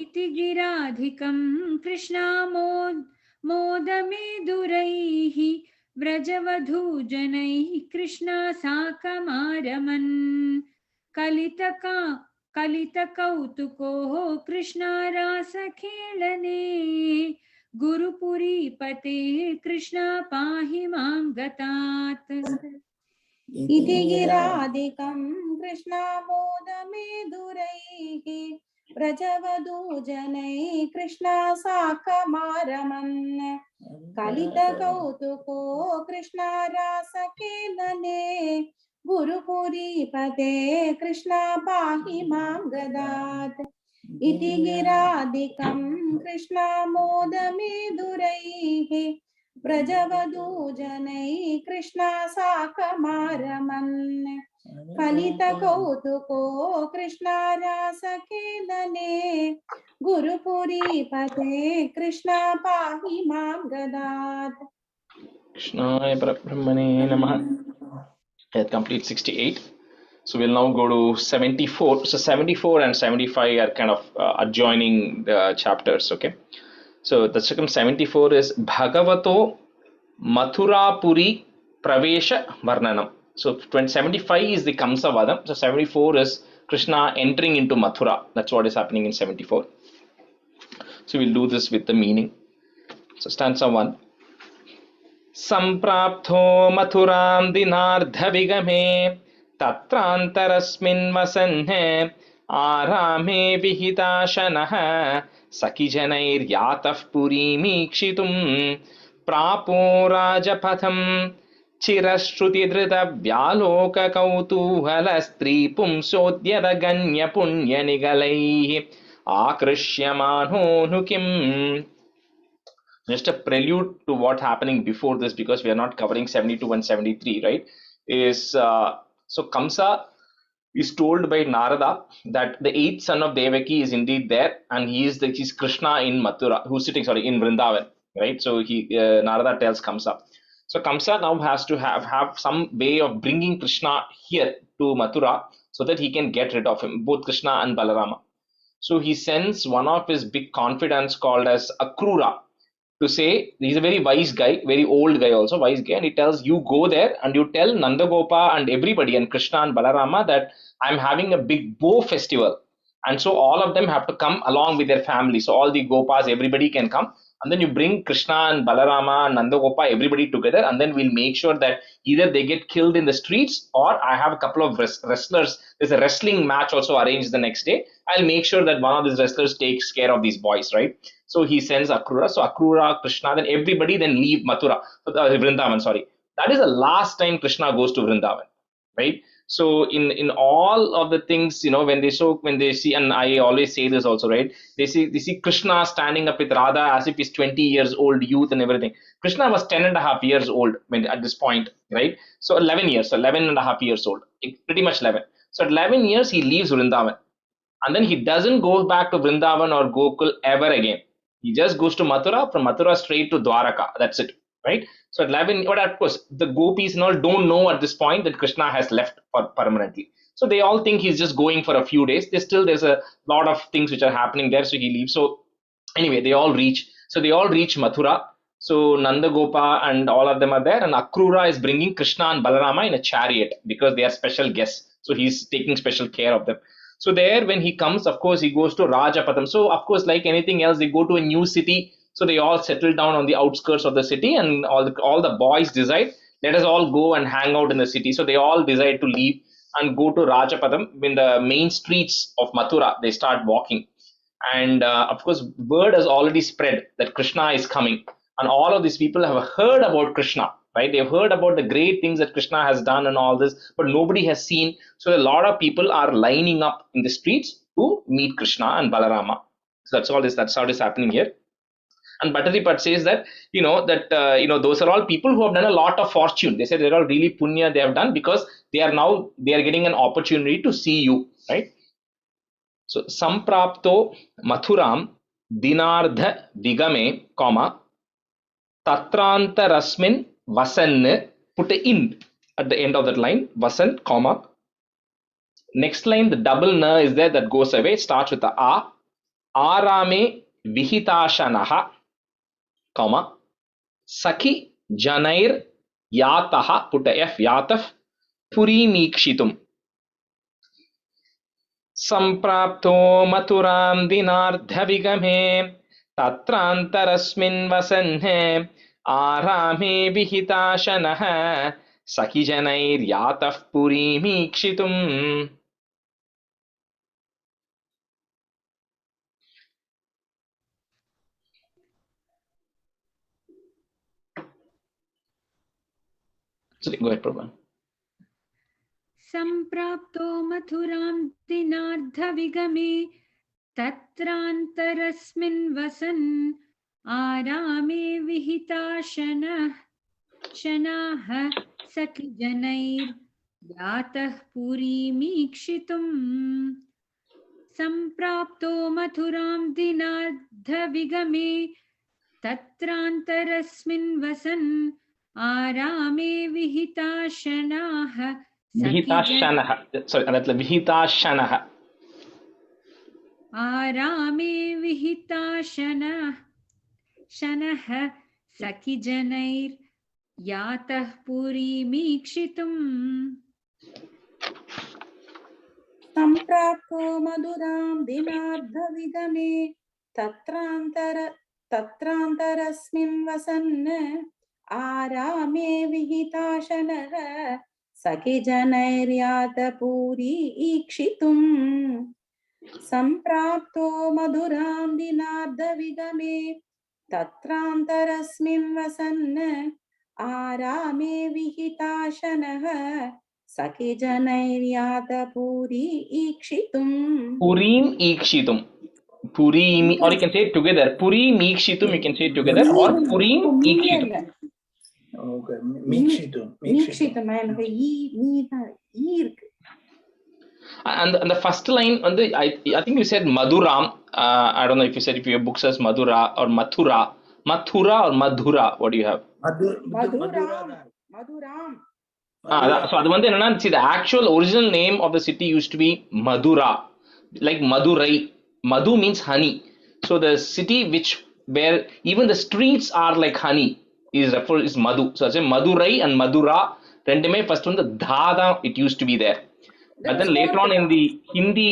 इति गिराधिकं कृष्णामोदमेधुरैः व्रजवधूजनैः कृष्णा साकमारमन् कलितकौतुको कृष्णारासखेलने गुरुपुरीपते कृष्णा पाहि मां गतात्. इति गिराधिकं कृष्णामोदमेधुरैः व्रजवधूजनैः कृष्णा साकमारमन् कलितकौतुको कृष्णारासखेलने गुरुपुरीपते कृष्णा पाहि मां गदात्. इति गिराधिकं कृष्णामोदमेधुरैः व्रजवधूजनैः कृष्णा साकमारमन् कलितकौतुको कृष्णारासखेलने गुरुपुरीपते कृष्णा पाहि मां गदात्. Krishnaya Parabrahmane Namaha. That completes 68. So we'll now go to 74. So 74 and 75 are kind of adjoining the chapters. Okay. So Dasakam 74 is Bhagavato Mathurapuri Pravesha Varnanam. So 75 is the Kamsa Vadam. So 74 is Krishna entering into Mathura. That's what is happening in 74. So we'll do this with the meaning. So stanza 1. Sampraptho Mathuram Dinardhavigame Tatrantarasmin Vasanhe Arame Vihitashanah Sakijanair Yataf Purimikšitum Prapo Rajapatham Chirashrutidrita Vyaloka Kautuhala Stri Pumsodyada Ganya Punya Nigalai Akrishyamano Nukim. Just a prelude to what happening before this, because we are not covering 72 and 73, right? Is so Kamsa is told by Narada that the eighth son of Devaki is indeed there, and he's Krishna in Mathura, who's sitting in Vrindavan, right? So Narada tells Kamsa. So Kamsa now has to have some way of bringing Krishna here to Mathura so that he can get rid of him, both Krishna and Balarama. So he sends one of his big confidants called as Akrura to say, he's a very wise guy, very old guy also, wise guy, and he tells, you go there and you tell Nandagopa and everybody and Krishna and Balarama that I'm having a big bow festival, and so all of them have to come along with their family. So all the Gopas, everybody can come, and then you bring Krishna and Balarama and Nandagopa, everybody together, and then we'll make sure that either they get killed in the streets, or I have a couple of wrestlers. There's a wrestling match also arranged the next day. I'll make sure that one of these wrestlers takes care of these boys, right? So he sends Akrura. So Akrura, Krishna, then everybody then leave Mathura, Vrindavan, sorry. That is the last time Krishna goes to Vrindavan, right? So in all of the things, when they see, and I always say this also, right? They see Krishna standing up with Radha as if he's 20 years old, youth and everything. Krishna was 10 and a half years old at this point, right? So 11 years, so 11 and a half years old, pretty much 11. So at 11 years, he leaves Vrindavan. And then he doesn't go back to Vrindavan or Gokul ever again. He just goes to Mathura, from Mathura straight to Dwaraka. That's it, right? So at 11, but of course, the gopis and all don't know at this point that Krishna has left permanently. So they all think he's just going for a few days. There's a lot of things which are happening there, so he leaves. So anyway, they all reach Mathura. So Nandagopa and all of them are there, and Akrura is bringing Krishna and Balarama in a chariot because they are special guests. So he's taking special care of them. So there, when he comes, of course, he goes to Rajapatham. So of course, like anything else, they go to a new city. So they all settle down on the outskirts of the city, and all the boys decide, let us all go and hang out in the city. So they all decide to leave and go to Rajapatham. In the main streets of Mathura, they start walking. And of course, word has already spread that Krishna is coming. And all of these people have heard about Krishna, right? They've heard about the great things that Krishna has done and all this, but nobody has seen. So a lot of people are lining up in the streets to meet Krishna and Balarama. So that's how it is happening here. And Bhattaripat says that, those are all people who have done a lot of fortune. They say they're all really punya they have done, because they are getting an opportunity to see you, right? So Samprapto Mathuram Dinardha Vigame, Tatrantarasmin Vasan, put a in at the end of that line, Vasan, Next line, the double na is there, that goes away. It starts with the a. Arame Vihitashanaha, Sakhi Janair Yataha, put a f, Yataf, Purimikšitum. Samprapto Mathuram Dinardhavigame Tatrantarasmin Vasanhe Arame Vihitashanaha Sakhi Janair Yataf Purimikšitum. Go ahead, Prabha. Samprapto Mathuram Dinardhavigame Tatrantarasmin Vasan Arame Vihitashanah Sakhi Janair Yatah Purimikšitum. Samprapto Mathuram Dinardhavigame Tatrantarasmin Vasan Arame Vihitashanah विहिताशनः sorry अनत्र विहिताशनः आरामे विहिताशनः शनः सखिजनैर्यातः पुरीमीक्षितुम् सम्प्राप्तो मधुरां दिनार्धविगमे तत्रान्तरस्मिन् वसन् आरामे विहिताशनः सखिजनैर्यातपूरी ईक्षितुम् सम्प्राप्तो मधुरां दिनार्धविगमे तत्रान्तरस्मिन् वसन् आरामे विहिताशनः सखिजनैर्यातपूरी ईक्षितुम् purim ikshitum purim or you can say it together purim ikshitum you can say it together or purim ikshitum Okay. Meekshitum. ஈக்ஷிதம் எனக்கு ஈ இருக்கு and the first line on the I think you said Maduram. I don't know if you said if your book says Madura or Mathura or Madhura. What do you have? Madhuram So அது வந்து என்னன்னா see the actual original name of the city used to be Madura, like Madurai. Madhu means honey. So the city where even the streets are like honey is Madhu. So I say Madurai and Madura. ரெண்டுமே first one the Dhada it used to be there. But then later on in the Hindi,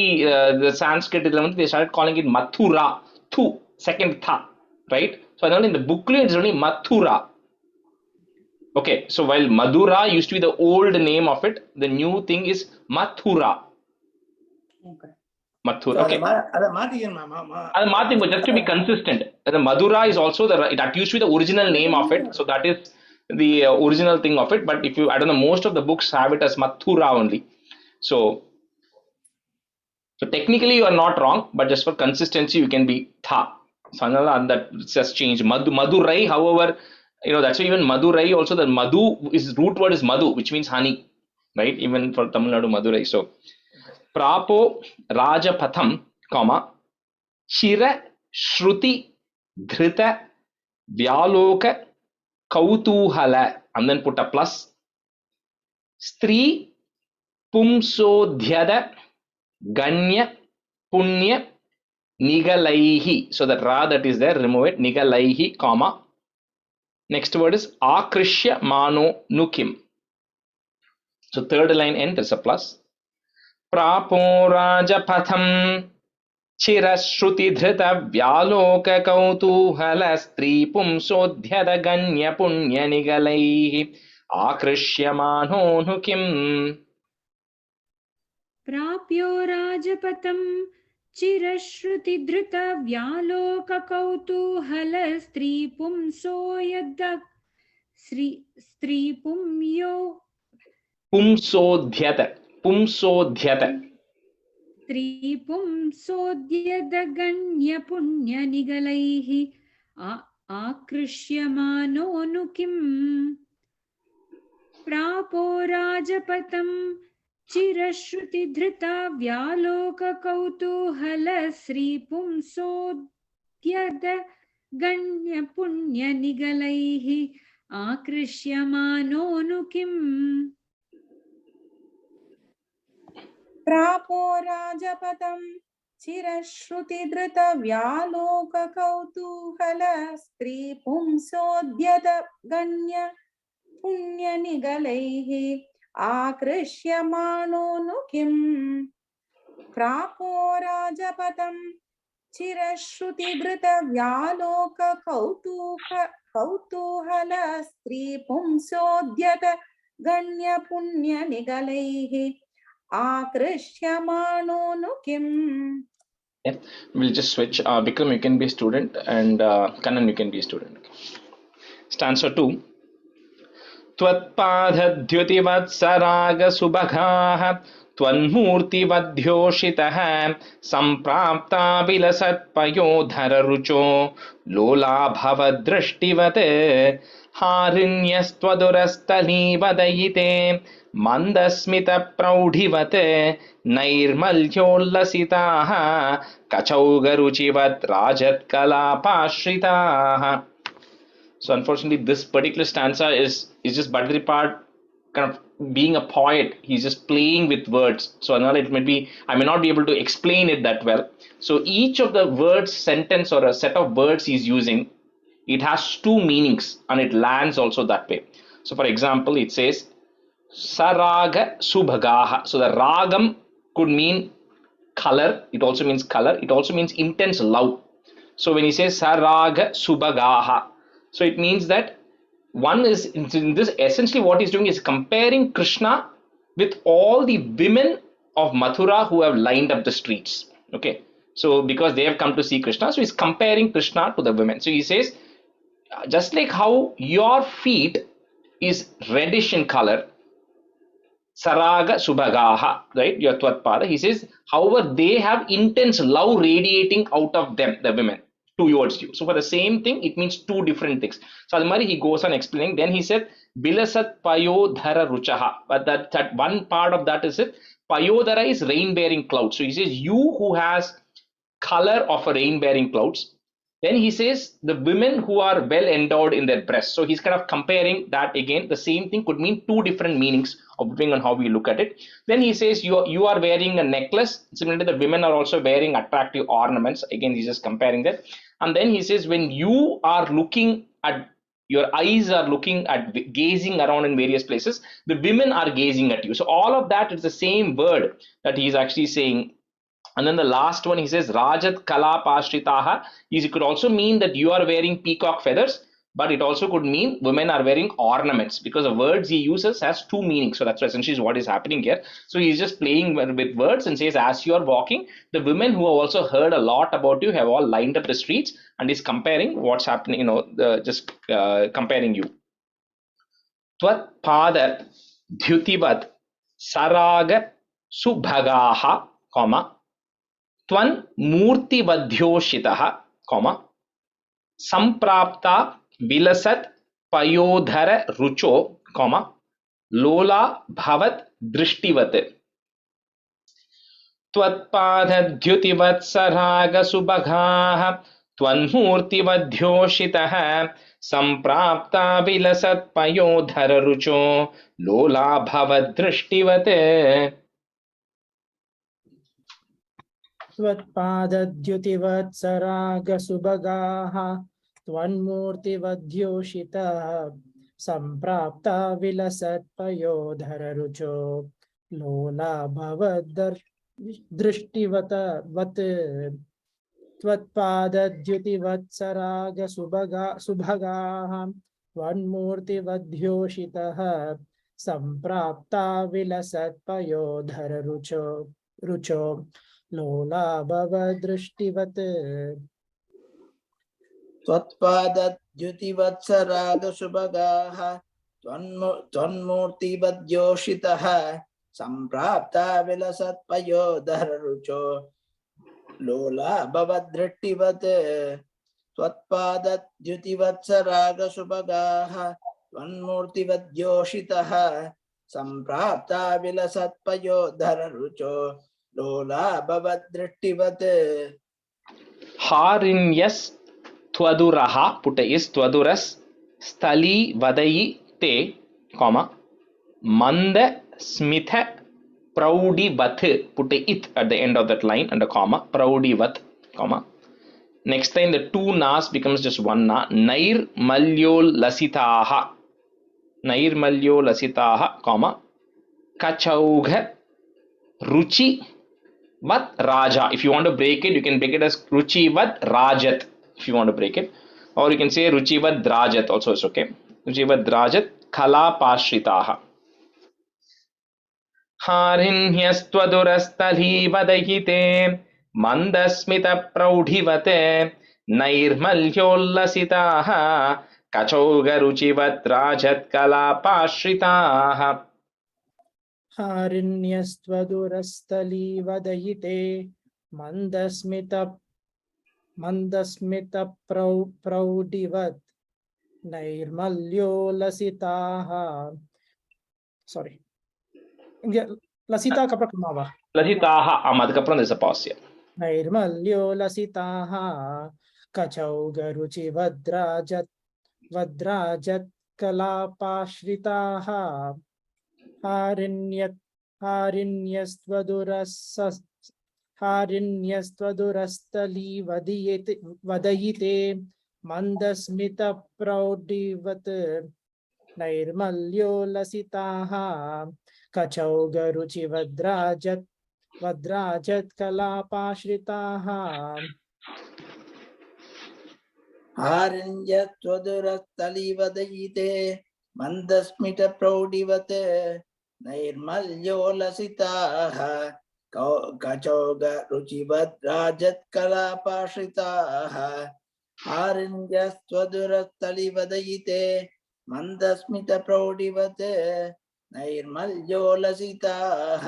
the Sanskrit, they started calling it Mathura, Thu, second Tha, right? So in the booklet, it's only Mathura. Okay, so while Madura used to be the old name of it, the new thing is Mathura. Mathura, okay. Just to be consistent, the Madura is also that used to be the original name of it, so that is the original thing of it. But if you, I don't know, most of the books have it as Mathura only. So technically you are not wrong, but just for consistency you can be Tha. So that just changed. Madurai, however, that's why even Madurai also the Madhu is root word is Madhu, which means honey, right? Even for Tamil Nadu Madurai. So Prapo Rajapatham, comma Shira Shruti Dhrita Vyaloka Kautuhala, and then put a plus Stri Pumsodhyada Ganya Punya Nigalaihi. So that Ra that is there, remove it. Nigalaihi, comma. Next word is Akrishya Mano Nukim. So third line end, there's a plus. Prapo Rajapatham Chirashruti Dhrita Vyaloka Kautuhala Stri Pumsodhyada Ganya Punya Nigalaihi Akrishya Mano Nukim. प्राप्यो राजपथं चिरश्रुतिधृत व्यालोककौतूहल स्त्रीपुंसो यद् स्त्रीपुंयो पुंसोध्यत स्त्रीपुंसोद्यदगण्यपुण्यनिगलैः आकृष्यमाणो किम् प्रापो राजपथं चिरश्रुतिधृता व्यालोककौतूहल श्रीपुंसोद्यदगण्यपुण्यनिगलैः आकृष्यमाणो किम् प्रापो राजपथं चिरश्रुतिधृत व्यालोककौतूहल स्त्रीपुंसोद्यत गण्य पुण्यनिगलैः आकृष्यमाणो किम् प्रापो राजपथं चिरश्रुतिधृत व्यालोककौतूहल स्त्रीपुंसोद्यत गण्य पुण्यनिगलैः आकृष्यमाणो किम्. Yeah, we'll just switch. Bikram, you can be a student, and Kannan, you can be a student. Stanza 2. त्वत्पादद्युतिवत्सरागसुभगाः त्वन्मूर्तिवद्योषितः सम्प्राप्ता विलसत्पयोधररुचो लोलाभवदृष्टिवत् हारिण्यस्त्वदुरस्तलीवदयिते मन्दस्मितप्रौढिवत् नैर्मल्योल्लसिताः कचौगरुचिवत् राजत्कलापाश्रिताः. So unfortunately this particular stanza is just Badripad kind of being a poet, he's just playing with words. So it might be, I may not be able to explain it that well. So each of the words, sentence, or a set of words he's using, it has two meanings and it lands also that way. So for example, it says Saraga Subhagaha. So the ragam could mean color, it also means color, it also means intense love. So when he says Saraga Subhagaha, so it means that one is in this, essentially what he's doing is comparing Krishna with all the women of Mathura who have lined up the streets. Okay, so because they have come to see Krishna, so he's comparing Krishna to the women. So he says, just like how your feet is reddish in color, Saraga Subhagaha, right? Your Tvatpada. He says, however, they have intense love radiating out of them, the women, towards you. So for the same thing, it means two different things. So Almari, he goes on explaining. Then he said, Bilasat Payodhara Ruchaha. But that one part of that is it. Payodhara is rain-bearing clouds. So he says, you who has color of a rain-bearing clouds. Then he says the women who are well endowed in their breasts. So he's kind of comparing that again. The same thing could mean two different meanings depending on how we look at it. Then he says you are wearing a necklace. Similarly, the women are also wearing attractive ornaments. Again, he's just comparing that. And then he says when you are looking at, your eyes are looking at, gazing around in various places, the women are gazing at you. So all of that is the same word that he's actually saying. And then the last one, he says, Rajat Kala Pashritaha. It could also mean that you are wearing peacock feathers, but it also could mean women are wearing ornaments, because the words he uses has two meanings. So that's essentially what is happening here. So he's just playing with words and says, as you are walking, the women who have also heard a lot about you have all lined up the streets, and is comparing what's happening, just comparing you. Tvat Pada Dhyutivat Saraga Subhagaha, comma, Twan Murti Vadhyoshitaha, comma, Samprapta Vilasat Payodhara Rucho, comma, Lola Bhavat Drishtivat. Tvatpadhadyutivat Saraga Subhagaha, Twan Murti Vadhyoshitaha, Samprapta Vilasat Payodhara Rucho, Lola Bhavat Drishtivat. Tvatpadadhyutivat saraga subhagaha tvanmurtivadhyoshitah samprapta vilasat payodhara rucho lola bhavadar drishtivata vat. Tvatpadadhyutivat saraga subhagaha tvanmurtivadhyoshitah samprapta vilasat payodhara rucho Lola Bhava Drishtivat. Tvatpadadhyutivatsaraga subhagaha tvanmurti vadyoshitaha samprapta vilasat payodhara rucho lola bhavadrittivat. Tvatpadadhyutivatsaraga subhagaha tvanmurti vadyoshitaha samprapta vilasat payodhara rucho Lola Bhavadrittivat. Harinyas Twaduraha, put is Twaduras Stali Vadayi Te, comma, Manda Smitha Proudivat, put it at the end of that line and a comma, Proudivat, comma. Next time the two nas becomes just one na. Nair Malyol Lasitaha, Nair Malyol Lasitaha, comma, Kachaugha Ruchi Vat Raja. If you want to break it, you can break it as Ruchi Vat Rajat. If you want to break it, or you can say Ruchi Vat Rajat. Also, it's okay. Ruchi Vat Rajat Kala Pashritaha. Harinyastwadurastali vadahite Mandasmita Praudhivate Nairmalyolasitaha Kachauga Ruchi Vat Rajat Kala Pashritaha. Harinyastvadurastali vadayite mandasmita praudivat nairmalyo lasitaha. Sorry. Lasita kaprakamawa. Lasitaha, adukapram there's a pause here. Nairmalyo lasitaha kachauga ruchi vadrajat kalapashritaha. हारिण्यस्त्वदुरस्तली वदयिते मंदस्मित प्रौढिवत् नैर्मल्योल्लसिताः कचौगरुचि वद्राजत् कलापाश्रिताः हारिण्यत्वदुरस्तलिवदयिते मन्दस्मित प्रौढिवत् नैर्मल्योल्लसिताः कचौग रुचिवद्राजत्कलापाश्रिताः हारिण्यस्त्वदुरस्तलिवदयिते मन्दस्मित प्रौढिवत् नैर्मल्योल्लसिताः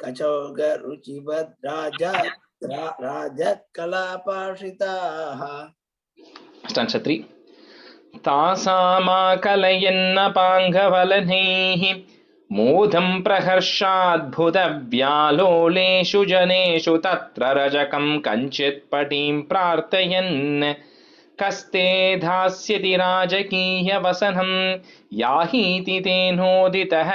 कचौग रुचिवद्राजत्कलापाश्रिताः. Stanza 3. तासामाकलयन्नपाङ्गवलनैः मोदं प्रहर्षाद्भुतव्यालोलेषु जनेषु तत्र रजकं कञ्चित् पटीं प्रार्थयन् कस्ते धास्यति राजकीयवसनं याहीति तेनोदितः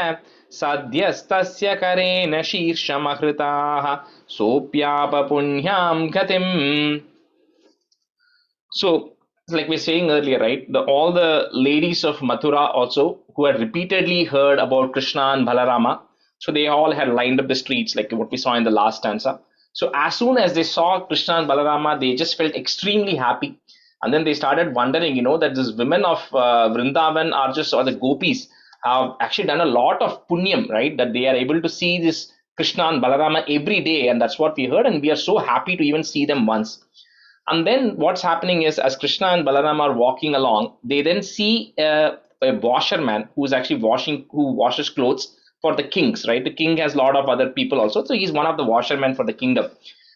सद्यस्तस्य करेण शीर्षमहृताः सोऽप्यापपुण्यां गतिम्. So, like we were saying earlier, right? All the ladies of Mathura also, who had repeatedly heard about Krishna and Balarama, so they all had lined up the streets, like what we saw in the last stanza. So as soon as they saw Krishna and Balarama, they just felt extremely happy. And then they started wondering, that these women of Vrindavan or the gopis, have actually done a lot of punyam, right? That they are able to see this Krishna and Balarama every day. And that's what we heard. And we are so happy to even see them once. And then what's happening is, as Krishna and Balarama are walking along, they then see a washerman who washes clothes for the kings, right? The king has a lot of other people also, so he's one of the washermen for the kingdom.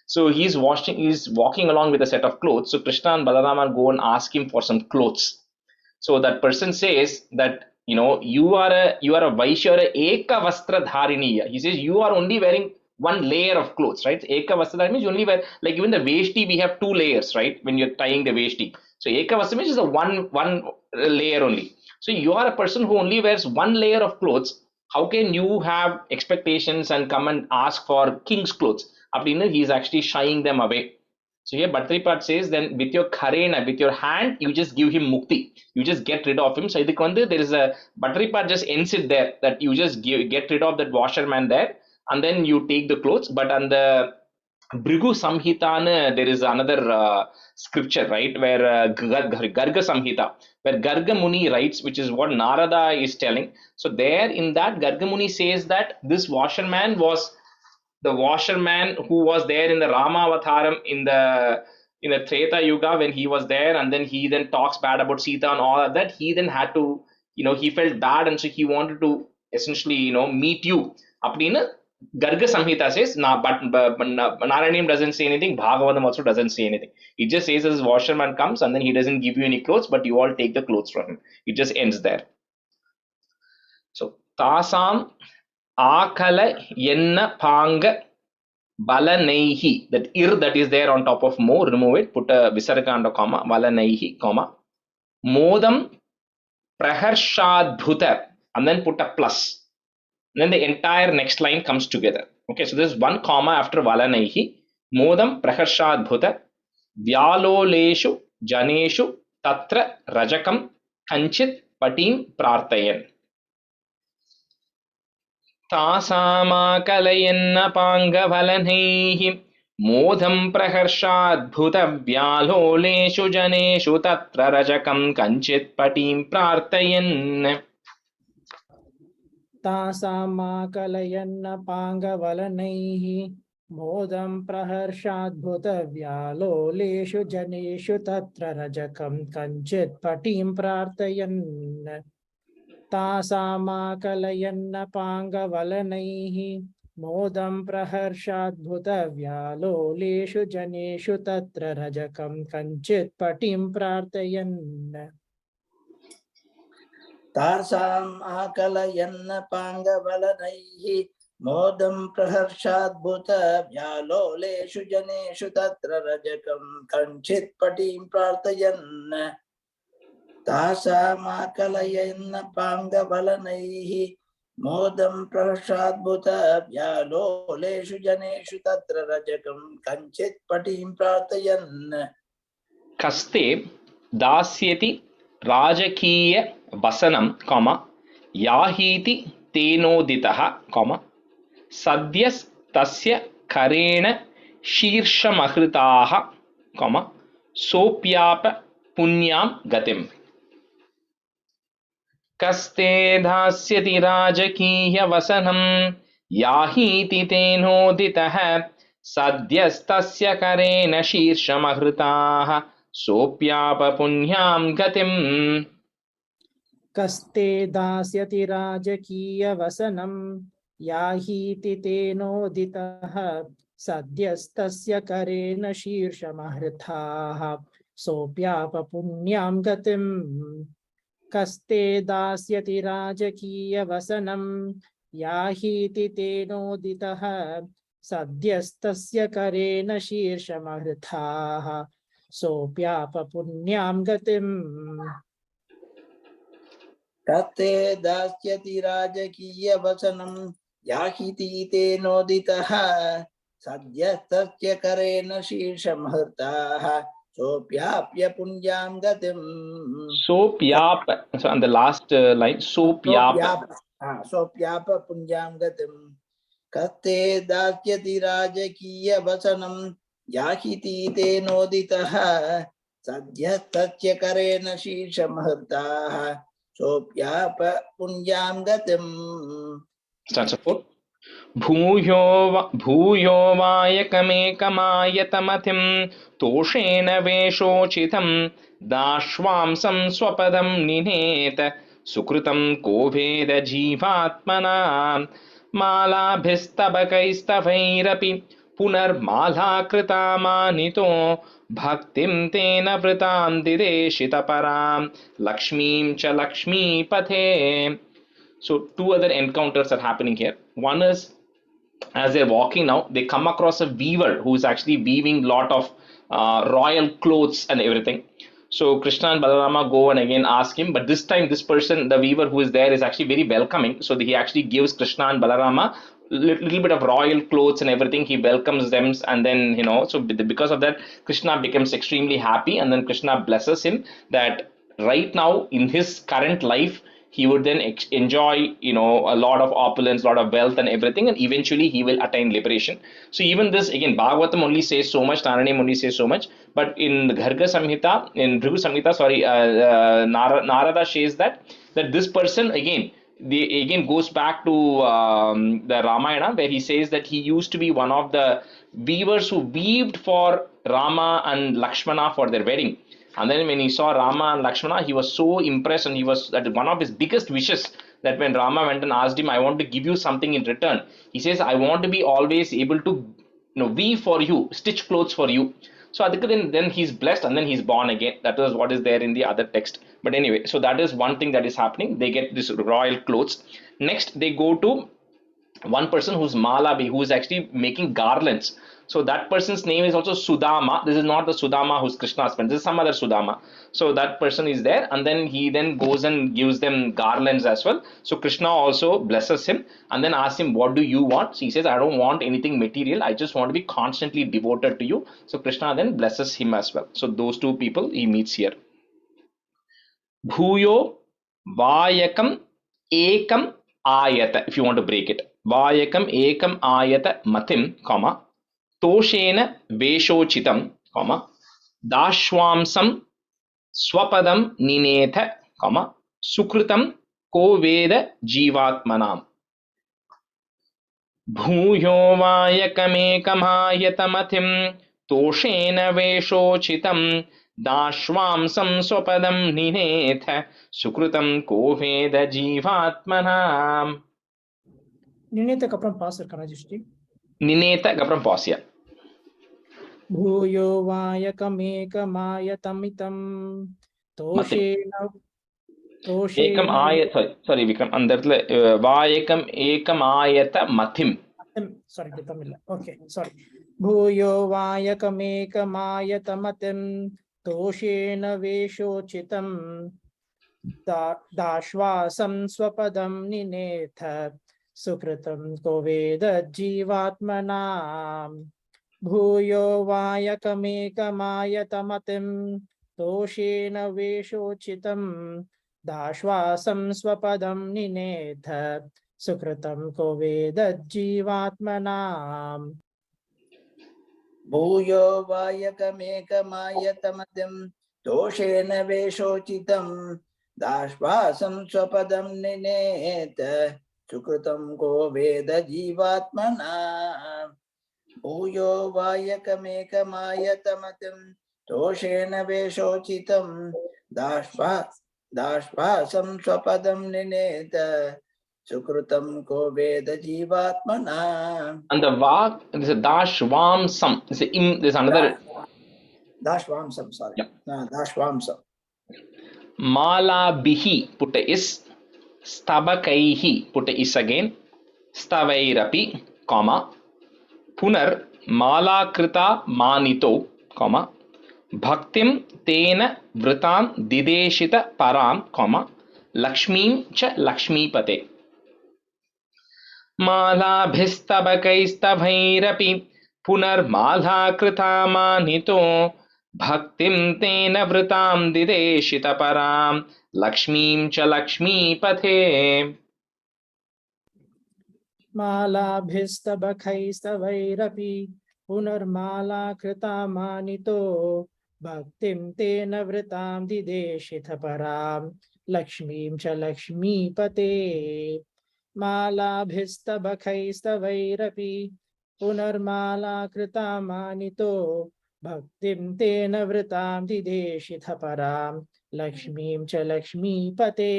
So he's walking along with a set of clothes. So Krishna and Balarama go and ask him for some clothes. So that person says that, you are a Vaishya, Eka Vastra Dhariniya. He says you are only wearing one layer of clothes, right? Eka Vastra means you only wear, like even the Veshti, we have two layers, right? When you're tying the Veshti. So Eka Vastra means is a one layer only. So you are a person who only wears one layer of clothes. How can you have expectations and come and ask for king's clothes? He's actually shying them away. So here Bhatripad says, then with your karena, with your hand, you just give him mukti. You just get rid of him. So there is a Bhatripad just ends it there, that you just get rid of that washerman there, and then you take the clothes. But on the Bhrigu Samhita, there is another scripture, right, where Garga Samhita, where Garga Muni writes, which is what Narada is telling. So there in that, Garga Muni says that this washerman was the washerman who was there in the Rama Avataram in the Treta Yuga when he was there, and then he then talks bad about Sita and all of that. He then had to, he felt bad, and so he wanted to essentially, meet you. Appadina Garga Samhita says, but Narayaneeyam doesn't say anything, Bhagavatam also doesn't say anything. It just says this washerman comes and then he doesn't give you any clothes, but you all take the clothes from him. It just ends there. So, Tasam Akala Yenna Panga Balanaihi, that ir that is there on top of mo, remove it, put a visarga and a comma, Balanaihi, comma, Modam Praharshadbhuta, and then put a plus. And then the entire next line comes together. Okay, so there's one comma after Valanaihi, Modam Praharshadbhuta, Vyaloleshu Janeshu Tatra Rajakam Kanchit Patim Prartayan. तासामाकलयन्नपाङ्गफलनैः मोदं प्रहर्षाद्भुतव्यालोलेषु जनेषु तत्र रजकं कञ्चित् पटीं प्रार्थयन्. तासामाकलयन्नपाङ्गफलनैः मोदं प्रहर्षाद्भुतव्यालोलेषु जनेषु तत्र रजकं कञ्चित् पटीं प्रार्थयन्. तासामाकलयन्नपाङ्गफलनैः मोदं प्रहर्षाद्भुतव्यालोलेषु जनेषु तत्र रजकं कञ्चित् पटीं प्रार्थयन्. तासाम् आकलयन्नपाङ्गफलनैः मोदं प्रहर्षाद्भुतव्यालोलेषु जनेषु तत्र रजकं कञ्चित् पटीं प्रार्थयन्. तासामाकलयन्नपाङ्गफलनैः Modam prahashadbhuta vyalolesu janeshu tatra rajakam kanchit patim prartayan. Kaste dasyati rajakiya vasanam, comma, yahiti tenoditaha, comma, sadyas tasya karena shirshamahृताः, comma, sopyapa punyam gatim. Kaste dhasyati rajakiya vasanam yahiti tenoditaha sadyastasya karena shirshamahृताः sopyapa punyam gatim. कस्ते दास्यति राजकीय वसनं याहीति तेनोदितः सद्यस्तस्य करेण शीर्षमहृताः सोऽप्याप पुण्यां गतिम् कस्ते दास्यति राजकीय वसनं याहीति तेनोदितः सद्यस्तस्य करेण शीर्षमहृताः सोऽप्याप पुण्यां गतिम् Kaste dasyati rajakiya vasanam yahiti tenoditaha sadyastasya karena shirshamahृताः sopyapya punyam gatim. Sopyap, so on the last line, sopyap. Sopyapa punyam gatim. Kaste dasyati rajakiya vasanam yahiti tenoditaha sadyastasya karena shirshamahृताः sopyapa punyam gatim. Stanza 4. भूयो वायकमेकमायतमतिं तोषेण वेशोचितं दाश्वांसं स्वपदं निनेत सुकृतं को वेद जीवात्मना मालाभिस्तबकैस्तवैरपि पुनर्मालाकृता मानितो भक्तिं तेन वृतां दिदेशितपरां लक्ष्मीं च लक्ष्मीपथे. So two other encounters are happening here. One is, as they're walking now, they come across a weaver who is actually weaving lot of royal clothes and everything. So Krishna and Balarama go and again ask him, but this time this person, the weaver who is there, is actually very welcoming. So he actually gives Krishna and Balarama little bit of royal clothes and everything. He welcomes them, and then so because of that, Krishna becomes extremely happy, and then Krishna blesses him that right now in his current life he would then enjoy a lot of opulence, lot of wealth and everything, and eventually he will attain liberation. So even this, again, Bhagavatam only says so much, Narayaneeyam only says so much, but in the Garga Samhita, in Bhrigu Samhita, Narada says that this person again goes back to the Ramayana, where he says that he used to be one of the weavers who weaved for Rama and Lakshmana for their wedding. And then when he saw Rama and Lakshmana, he was so impressed, and that one of his biggest wishes, that when Rama went and asked him, I want to give you something in return. He says, I want to be always able to weave for you, stitch clothes for you. So then he's blessed, and then he's born again. That is what is there in the other text. But anyway, so that is one thing that is happening. They get this royal clothes. Next, they go to one person who's Malabi, who is actually making garlands. So that person's name is also Sudama. This is not the Sudama who's Krishna's friend. This is some other Sudama. So that person is there, and then he goes and gives them garlands as well. So Krishna also blesses him and then asks him, what do you want? So he says, I don't want anything material. I just want to be constantly devoted to you. So Krishna then blesses him as well. So those two people he meets here. Bhuyo Vayakam Ekam Ayata, if you want to break it. Vayakam Ekam Ayata Matim, comma, Toshena Veshochitam, comma, Dashwamsam Swapadam Ninetha, comma, Sukritam Ko Veda Jivatmanam. Bhuyo Vayakamekamayatamathim Toshena Veshochitam Dashwamsam Swapadam Ninetha Sukritam Ko Veda Jivatmanam. நினைத்த அப்புறம் பாஸ் இருக்கா ராஜஸ்ரீ? Nineta அப்புறம் பாஸ்யா. भूयो वायकमेकमायतमितं तोषेण Ekam ayat, sorry Vikram, அந்த இடத்துல வாயகம் ஏகம் ஆயத மதிம். Sorry, தமிழ்ல. Okay, sorry. भूयो वायकमेकमायतमतिं तोषेण वेशोचितं दाश्वासं स्वपदं निनेथ सुकृतं को वेद जीवात्मनाम् भूयो वायकमेकमायतमतिं तोषेण वेशोचितं दाश्वासं स्वपदं निनेथ सुकृतं को वेद जीवात्मनाम् भूयो वायकमेकमायतमतिं दोषेण वेशोचितं दाश्वासं स्वपदं निनेत सुकृतं को वेद जीवात्मना भूयो वायकमेकमायतमतिं दोषेण वेशोचितं दाश्वासं स्वपदं निनेत सुकृतं को वेद जीवात्मना. And the vak, there's a dashvamsam. There's another. Dashvamsam, sorry. Yeah. Dashvamsam. Mala bihi, put a is. Stabakaihi, put a is again. Stavairapi, comma. Punar mala krita manito, comma. Bhaktim tena vritam dideshita param, comma. Lakshmim cha lakshmipate. मालाभिस्तबकैस्तभैरपि पुनर्माला मानितो भक्तिं तेन वृतां दिदेशितपरां लक्ष्मीं च लक्ष्मीपथे मालाभिस्तबकैस्तवैरपि पुनर्मालाकृता मानितो भक्तिं तेन वृतां दिदेशितपरां लक्ष्मीं च लक्ष्मीपते मालाभिस्तबकैस्तवैरपि पुनर्मालाकृता मानितो भक्तिं तेन वृतां दिदेशितपरां लक्ष्मीं च लक्ष्मीपते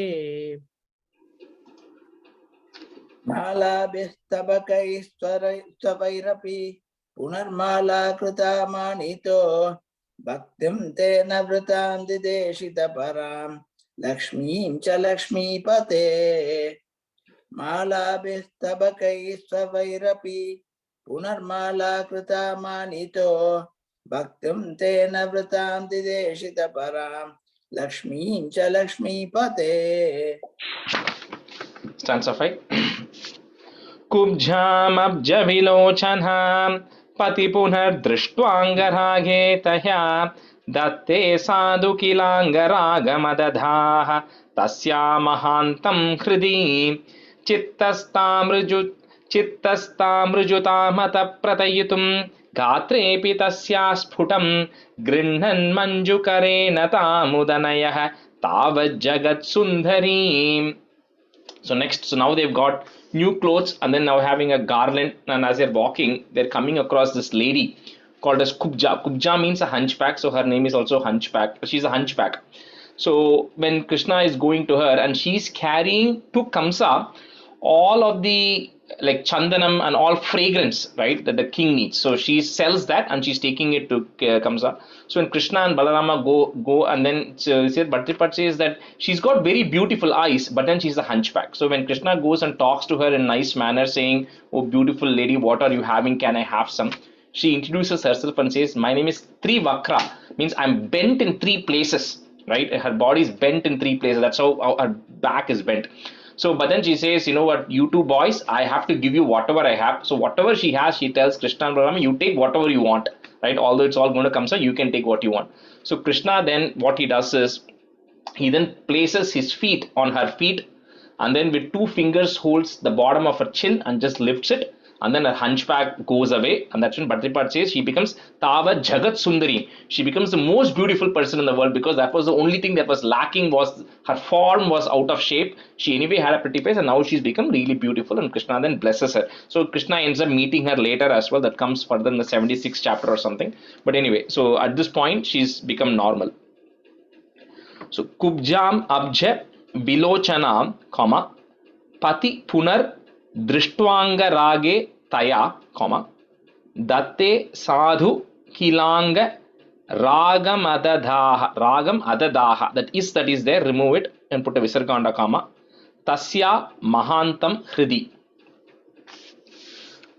मालाभिस्तबकैस्तवैरपि पुनर्मालाकृता मानितो भक्तिं तेन वृतां दिदेशितपरां लक्ष्मीं च लक्ष्मीपते मालाभिस्तबकैस्तवैरपि पुनर्मालाकृता मानितो भक्तिं तेन वृतां दिदेशितपरां लक्ष्मीं च लक्ष्मीपते. Stanza 5. कुब्जामब्जविलोचनां पतिपुनर्दृष्ट्वाङ्गरागे तया दत्ते साधु किलाङ्गरागमदधाः तस्या महान्तं हृदि चित्तस्तामृजुतामतप्रतयितुं गात्रेऽपि तस्या स्फुटं गृह्णन् मञ्जुकरेण तामुदनयः तावज्जगत्सुन्दरीम्. So next, so now they've got new clothes and then now having a garland, and as they're walking, they're coming across this lady called as Kubja. Kubja means a hunchback, so her name is also hunchback. She's a hunchback. So when Krishna is going to her and she's carrying to Kamsa all of the like chandanam and all fragrance, right, that the king needs. So she sells that and she's taking it to Kamsa. So when Krishna and Balarama go and then Bhattipat says that she's got very beautiful eyes, but then she's a hunchback. So when Krishna goes and talks to her in a nice manner saying, "Oh beautiful lady, what are you having? Can I have some?" She introduces herself and says, "My name is Trivakra," means I'm bent in three places, right? Her body is bent in three places. That's how her back is bent. So, but then she says, "You know what, you two boys, I have to give you whatever I have." So whatever she has, she tells Krishna and Balarama, "You take whatever you want," right? Although it's all going to come, so you can take what you want. So Krishna then, what he does is, he then places his feet on her feet and then with two fingers holds the bottom of her chin and just lifts it, and then her hunchback goes away, and that's when Bhattipad says she becomes Tava Jagat Sundari. She becomes the most beautiful person in the world, because that was the only thing that was lacking, was her form was out of shape. She anyway had a pretty face and now she's become really beautiful, and Krishna then blesses her. So Krishna ends up meeting her later as well. That comes further in the 76th chapter or something. But anyway, so at this point she's become normal. So Kubjam Abja Vilochanam, comma, Pati Punar Drishtwanga Rage Taya, comma, Datte Sadhu Kilanga Ragam Adadaha. That is there, remove it and put a Visarganda comma. Tasya Mahantam Hridi.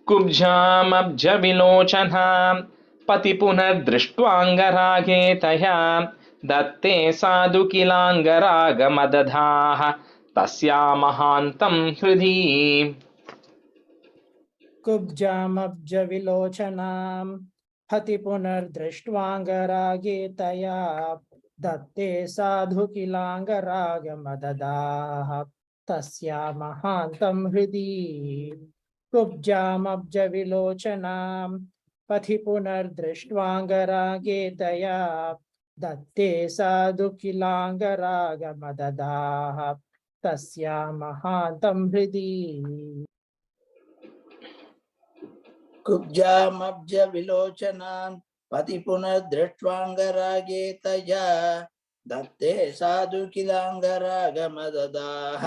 Kubjam Abja Vilochanam Pati Punar Drishtwanga Rage Taya दत्ते साधु किलाङ्गरागमदधाः तस्या महान्तं हृदि कुब्जामब्जविलोचनां हति पुनर्दृष्ट्वाङ्गरागे तया दत्ते साधु किलाङ्गरागमददाः तस्या महान्तं हृदि कुब्जामब्जविलोचनां पथि पुनर्दृष्ट्वाङ्गरागे तया दत्ते साधु किलाङ्गरागमददाः तस्या महान्तं हृदि कुब्जामब्ज विलोचनान् पति पुनर्दृष्ट्वाङ्गरागे तया दत्ते साधु किलाङ्गरागमददाः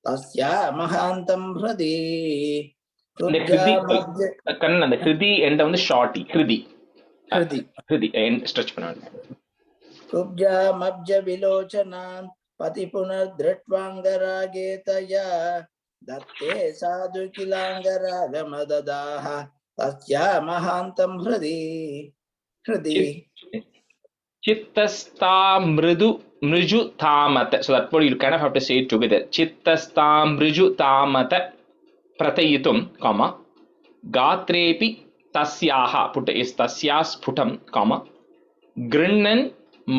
तस्या महान्तं हृदि कुब्जामब्ज கண்ணன் அந்த ஹிருதி என்ற வந்து ஷார்ட்டி ஹிருதி हृदि ஹிருதி ஸ்ட்ரெச் பண்ணாங்க कुब्जामब्ज विलोचनान् पति पुनर्दृष्ट्वाङ्गरागे तया दत्ते साधु किलाङ्गरागमददाः तस्या महान्तं हृदि हृदि चित्तस्था मृदु मृजु Tamat. So that word you kind of have to say it together. चित्तस्था मृजु Tamat प्रतयितुं, comma, गात्रेपि तस्याः, put is तस्या स्फुटं, comma, गृह्णन्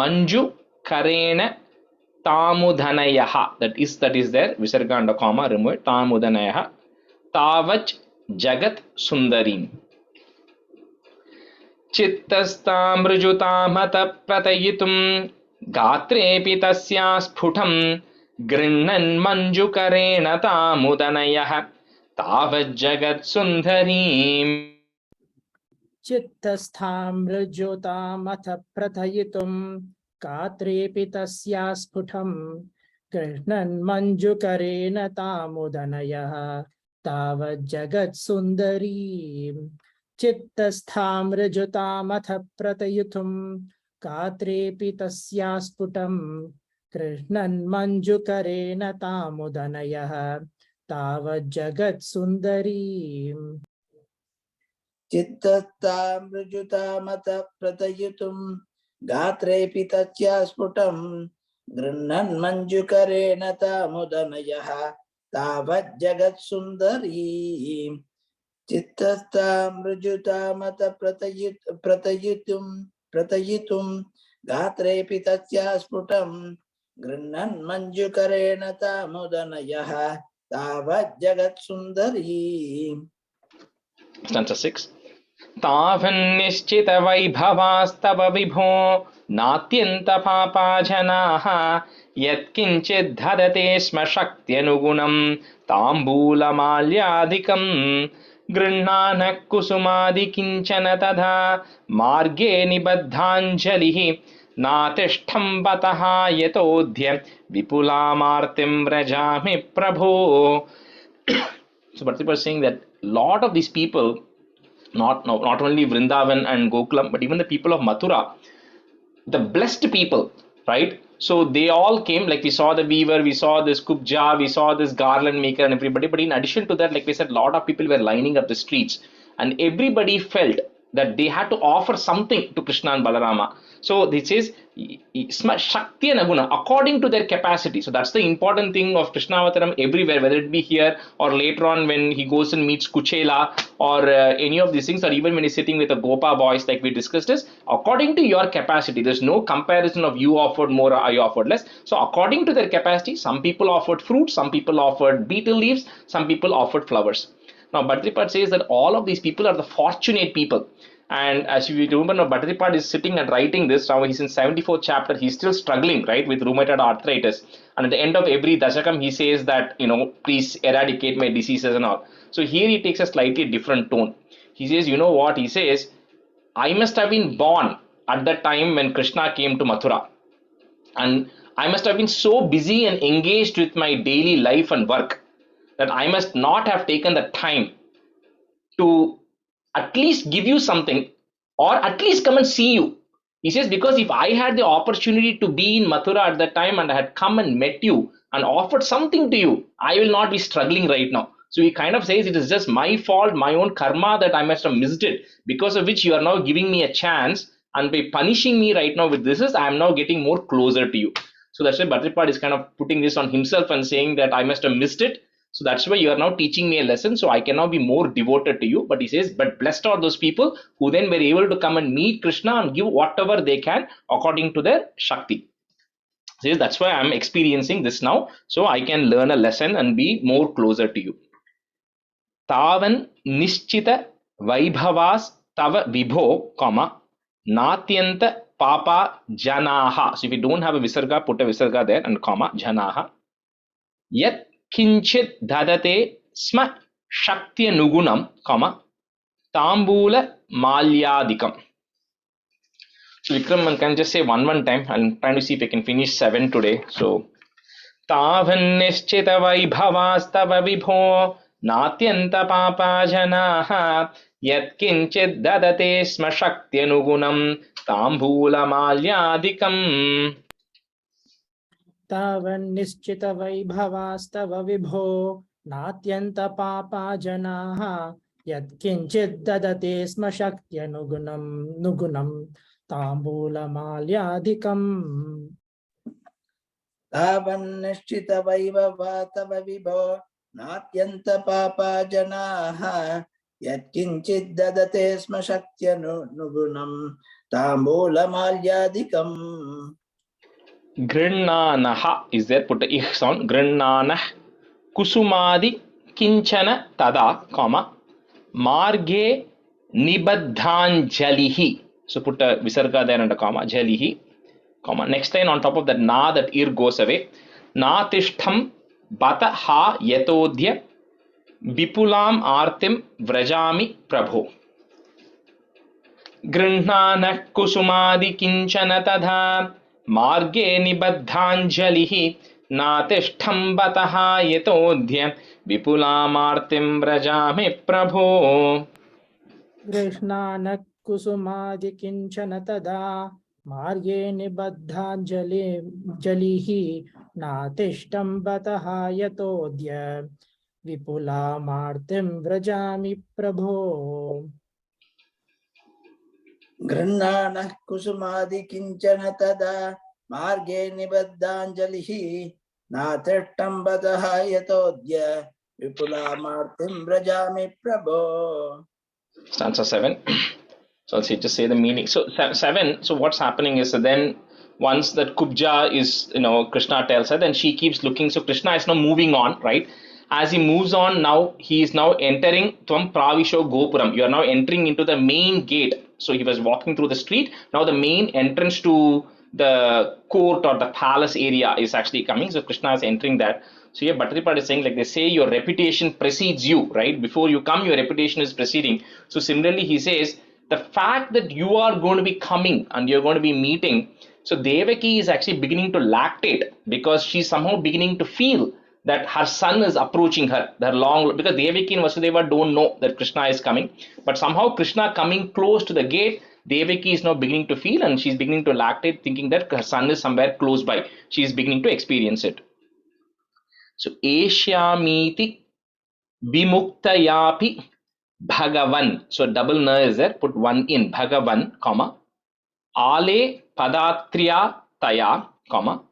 Manju करेण तामुदनयः, that is there, visarga and comma remove, तामुदनयः तावच जगत सुंदरीं. चित्तस्तामृजुतामत प्रतयितुं गात्रेऽपि तस्या स्फुटं गृह्णन् मञ्जुकरेण तामुदनयः तावज्जगत्सुन्दरीम्. चित्तस्थामृज्योतामथ प्रथयितुं गात्रेऽपि तस्या स्फुटं गृह्णन् मञ्जुकरेण तामुदनयः तावज्जगत्सुन्दरीम्. चित्तस्थामृजुतामथ प्रतयितुं गात्रेऽपि तस्या स्फुटं गृह्णन् मञ्जुकरेण तामुदनयः तावज्जगत्सुन्दरीम्. चित्तस्तामृजुतामत प्रतयितुं गात्रेऽपि तस्या स्फुटं गृह्णन् मञ्जुकरेण तामुदनयः तावज्जगत्सुन्दरीम्. चित्तस्तामृजुतामत प्रतयितुं गात्रेऽपि तस्या स्फुटं गृह्णन् मञ्जुकरेण तामुदनयः तावज्जगत्सुन्दरीम्. Stanza 6. तावन्निश्चित वैभवास्तव विभो नात्यन्तपापा जनाः यत्किञ्चित् धदते स्म शक्त्यनुगुणं ताम्बूलमाल्यादिकं गृह्णानः कुसुमादिकिञ्चन तथा मार्गे निबद्धाञ्जलिः नातिष्ठं बतः यतोऽद्य विपुलामार्तिं व्रजामि प्रभो. So Bharti was saying that lot of these people, not only Vrindavan and Gokulam, but even the people of Mathura, the blessed people, right? So they all came, like we saw the weaver, we saw this kubja, we saw this garland maker and everybody. But in addition to that, like we said, a lot of people were lining up the streets and everybody felt that they had to offer something to Krishna and Balarama. So this is Shakti and Aguna according to their capacity. So that's the important thing of Krishna Avataram everywhere, whether it be here or later on when he goes and meets Kuchela or any of these things, or even when he's sitting with the Gopa boys like we discussed, is according to your capacity. There's no comparison of you offered more or I offered less. So according to their capacity, some people offered fruit, some people offered betel leaves, some people offered flowers. Now Bhadrapad says that all of these people are the fortunate people. And as you remember, now Bhadrapad is sitting and writing this. Now he's in 74th chapter. He's still struggling, right, with rheumatoid arthritis. And at the end of every Dasakam, he says that, please eradicate my diseases and all. So here he takes a slightly different tone. He says, you know what? He says, I must have been born at the time when Krishna came to Mathura. And I must have been so busy and engaged with my daily life and work that I must not have taken the time to at least give you something or at least come and see you. He says, because if I had the opportunity to be in Mathura at that time and I had come and met you and offered something to you, I will not be struggling right now. So he kind of says it is just my fault, my own karma that I must have missed it, because of which you are now giving me a chance and by punishing me right now with this is I am now getting more closer to you. So that's why Bhadrapad is kind of putting this on himself and saying that I must have missed it. So that's why you are now teaching me a lesson. So I can now be more devoted to you. But he says, but blessed are those people who then were able to come and meet Krishna and give whatever they can according to their Shakti. Says that's why I'm experiencing this now. So I can learn a lesson and be more closer to you. Tavan Nishchita Vaibhavas Tava Vibho, comma, Natyanta Papa Janaha. So if you don't have a Visarga, put a Visarga there and comma, Janaha. Yat Kinchit Dadate Sma Shaktya Nugunam, comma, Tambula Malyadikam. So Vikram, can just say one time. I'm trying to see if I can finish 7 today. So Tavan Nishchita Vaibhavas Tava Vibho. Natyanta papa janaha yat kinchit dadate sma shaktyanugunam tambula malyadikam. Tavan nischita vaibhavastava vibho natyanta papa janaha yat kinchit dadate sma shaktyanugunam tambula malyadikam. Tavan nishchita vaibhava tava vibho natyanta papa janaha yatkinchid dadate sma shaktyanugunam tambula malyadikam. Grinnanaha is there, put a ich sound. Grinnanah kusumadi kinchana tada, comma, marge nibaddhanjalihi. So put a visarga there and a comma, jalihi, comma. Next line on top of that na, that ir goes away. Na tishtham bata ha yatodhya vipulam artim vrajami prabho. Grihnanah kusumadi kinchana tadha marge nibaddhanjalihi natishtham bataha yatodhya vipulam vrajami prabho. Krishna kusumadi kinchana tada marge nibaddhanjalihi natishtam bataha yatodhya vipula martim vrajami prabho. Grinnanah kusumadi kinchana tada marge nibaddhanjalihi natishtam bataha yatodhya vipula martim vrajami prabho. Stanza 7. So let's see, just say the meaning. So 7. So what's happening is then once that Kubja is, Krishna tells her, then she keeps looking. So Krishna is now moving on, right? As he moves on, now he is now entering Tvam Pravisho Gopuram. You are now entering into the main gate. So he was walking through the street. Now the main entrance to the court or the palace area is actually coming. So Krishna is entering that. So here Bhadrapad is saying, like they say, your reputation precedes you, right? Before you come, your reputation is preceding. So similarly, he says, the fact that you are going to be coming and you're going to be meeting. So Devaki is actually beginning to lactate because she's somehow beginning to feel that her son is approaching her. Because Devaki and Vasudeva don't know that Krishna is coming. But somehow Krishna coming close to the gate, Devaki is now beginning to feel and she's beginning to lactate, thinking that her son is somewhere close by. She is beginning to experience it. So Eshyamiti Vimuktayapi Bhagavan. So double na is there, put one in. Bhagavan, comma. Ale Padatriya Taya, comma.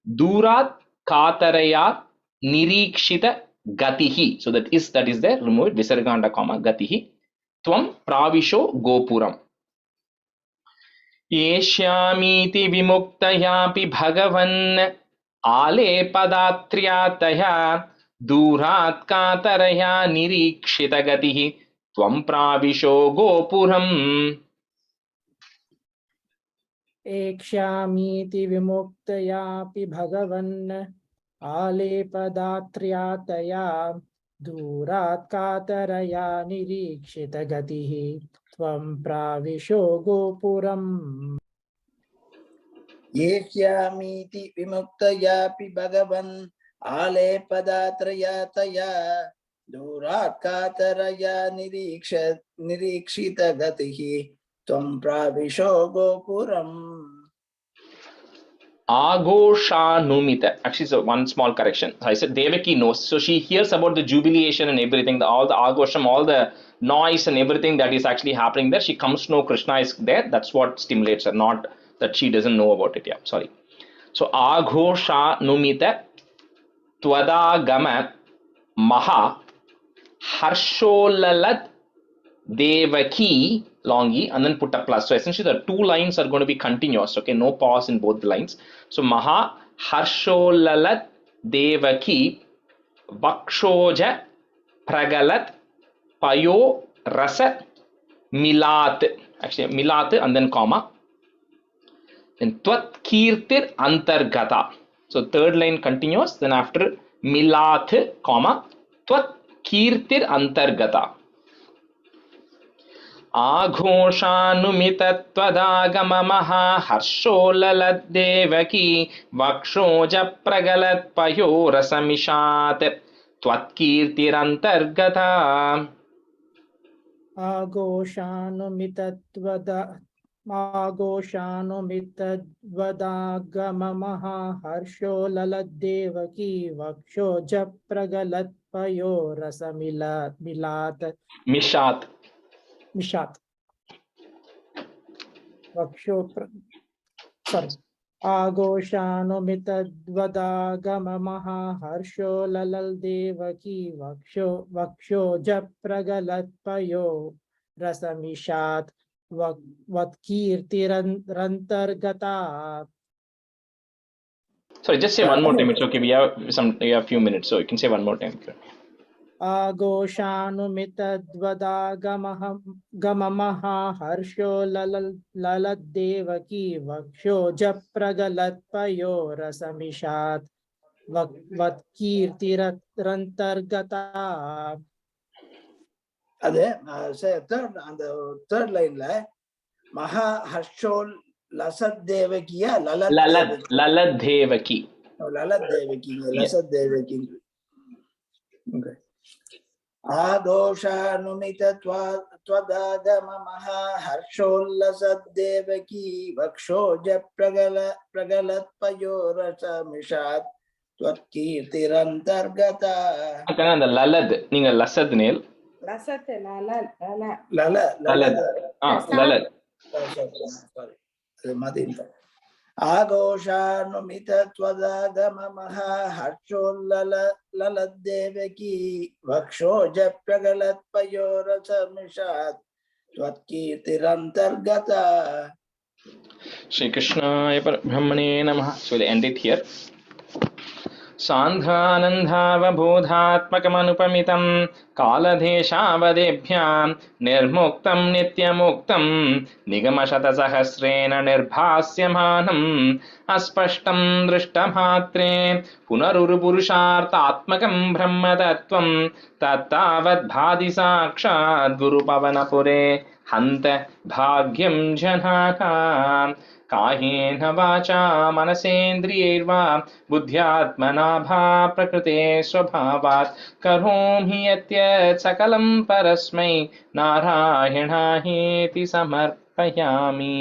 Durat Kataraya Nirikshita Gatihi. So that is there, remove it, Visarganda, comma, Gatihi. Tvam Pravisho Gopuram. Eshyamiti Vimuktayapi Bhagavan Ale Padatriyataya Durat Kataraya Nirikshita Gatihi Tvam Pravisho Gopuram. Ekshamiti vimuktayapi bhagavan alepadatryataya durat kataraya nirikshita gatihi tvam pravisho gopuram. Yeshyamiti vimuktayapi bhagavan ale padatrayataya durat kataraya nirikshita gatihi tvam pravisho gopuram. Agoshanumita. Actually, so one small correction. I said Devaki knows. So she hears about the jubilation and everything, all the Agosham, all the noise and everything that is actually happening there. She comes to know Krishna is there. That's what stimulates her, not that she doesn't know about it. Yeah, sorry. So Agoshanumita Twadagama Maha Harsholalat Devaki, long E, and then put a plus. So essentially the two lines are going to be continuous, okay? No pause in both the lines. So Maha Harsholalat Devaki Vakshoja Pragalat Payo Rasa Milat. Actually, Milat and then comma. Then Tvat Kirtir Antargata. So third line continuous, then after Milat, comma, Tvat Kirtir Antargata. आघोषानुमितत्वदागममः हर्षोल्ललद्देवकी वक्षोजप्रगलत्पयोरसमिषात् त्वत्कीर्तिरन्तर्गता आघोषानुमितद्वदागममः हर्षोल्ललद्देवकी वक्षोजप्रगलत्पयोरसमिलात् मिषात् मिषात् आघोषानुमितद्वदागममः हर्षोल्ललद्देवकी वक्षोजप्रगलत्पयो रसमिषात् वत्कीर्तिरन्तर्गता. Sorry, just say one more time. It's okay. We have a few minutes, so you can say one more time. आघोषानुमितद्वदागममः हर्षोल्ललद्देवकी वक्षोजप्रगलत्पयोरसमिषात् वत्कीर्तिरन्तर्गता. அது third லைன்ல மகா ஹர்ஷோல் லசத் தேவகியா லலத் தேவகி லசத் தேவகி. Okay. आदोषानुमित त्वदागममः हर्षोल्लसद्देवकी वक्षोज प्रगलत्पयोरसमिषात् त्वत्कीर्तिरन्तर्गता. அந்த லலத் நீங்க லசத் நேல் லசத் லலத் லலத் லலத் sorry அது மதிந்த. आघोषानुमित त्वदागममः हर्षोल्ललद्देवकी वक्षोज प्रगलत्पयोरसमिषात् त्वत्कीर्तिरन्तर्गता. Shri Krishnaya Parabramane Namaha. So we'll end it here. सान्ध्वानन्दावबोधात्मकमनुपमितं कालदेशावदेभ्यां निर्मुक्तं नित्यमुक्तं निगमशतसहस्रेण निर्भास्यमानम् अस्पष्टं दृष्टमात्रे पुनरुरुपुरुषार्थात्मकं ब्रह्मतत्त्वं तत्तावद्भाति साक्षात् गुरुपवनपुरे हन्त भाग्यं जनानाम् कायेन वाचा मनसेन्द्रियैर्वा बुद्ध्यात्मना भा प्रकृते स्वभावात् करोमि यत् सकलं परस्मै नारायणायेति समर्पयामि.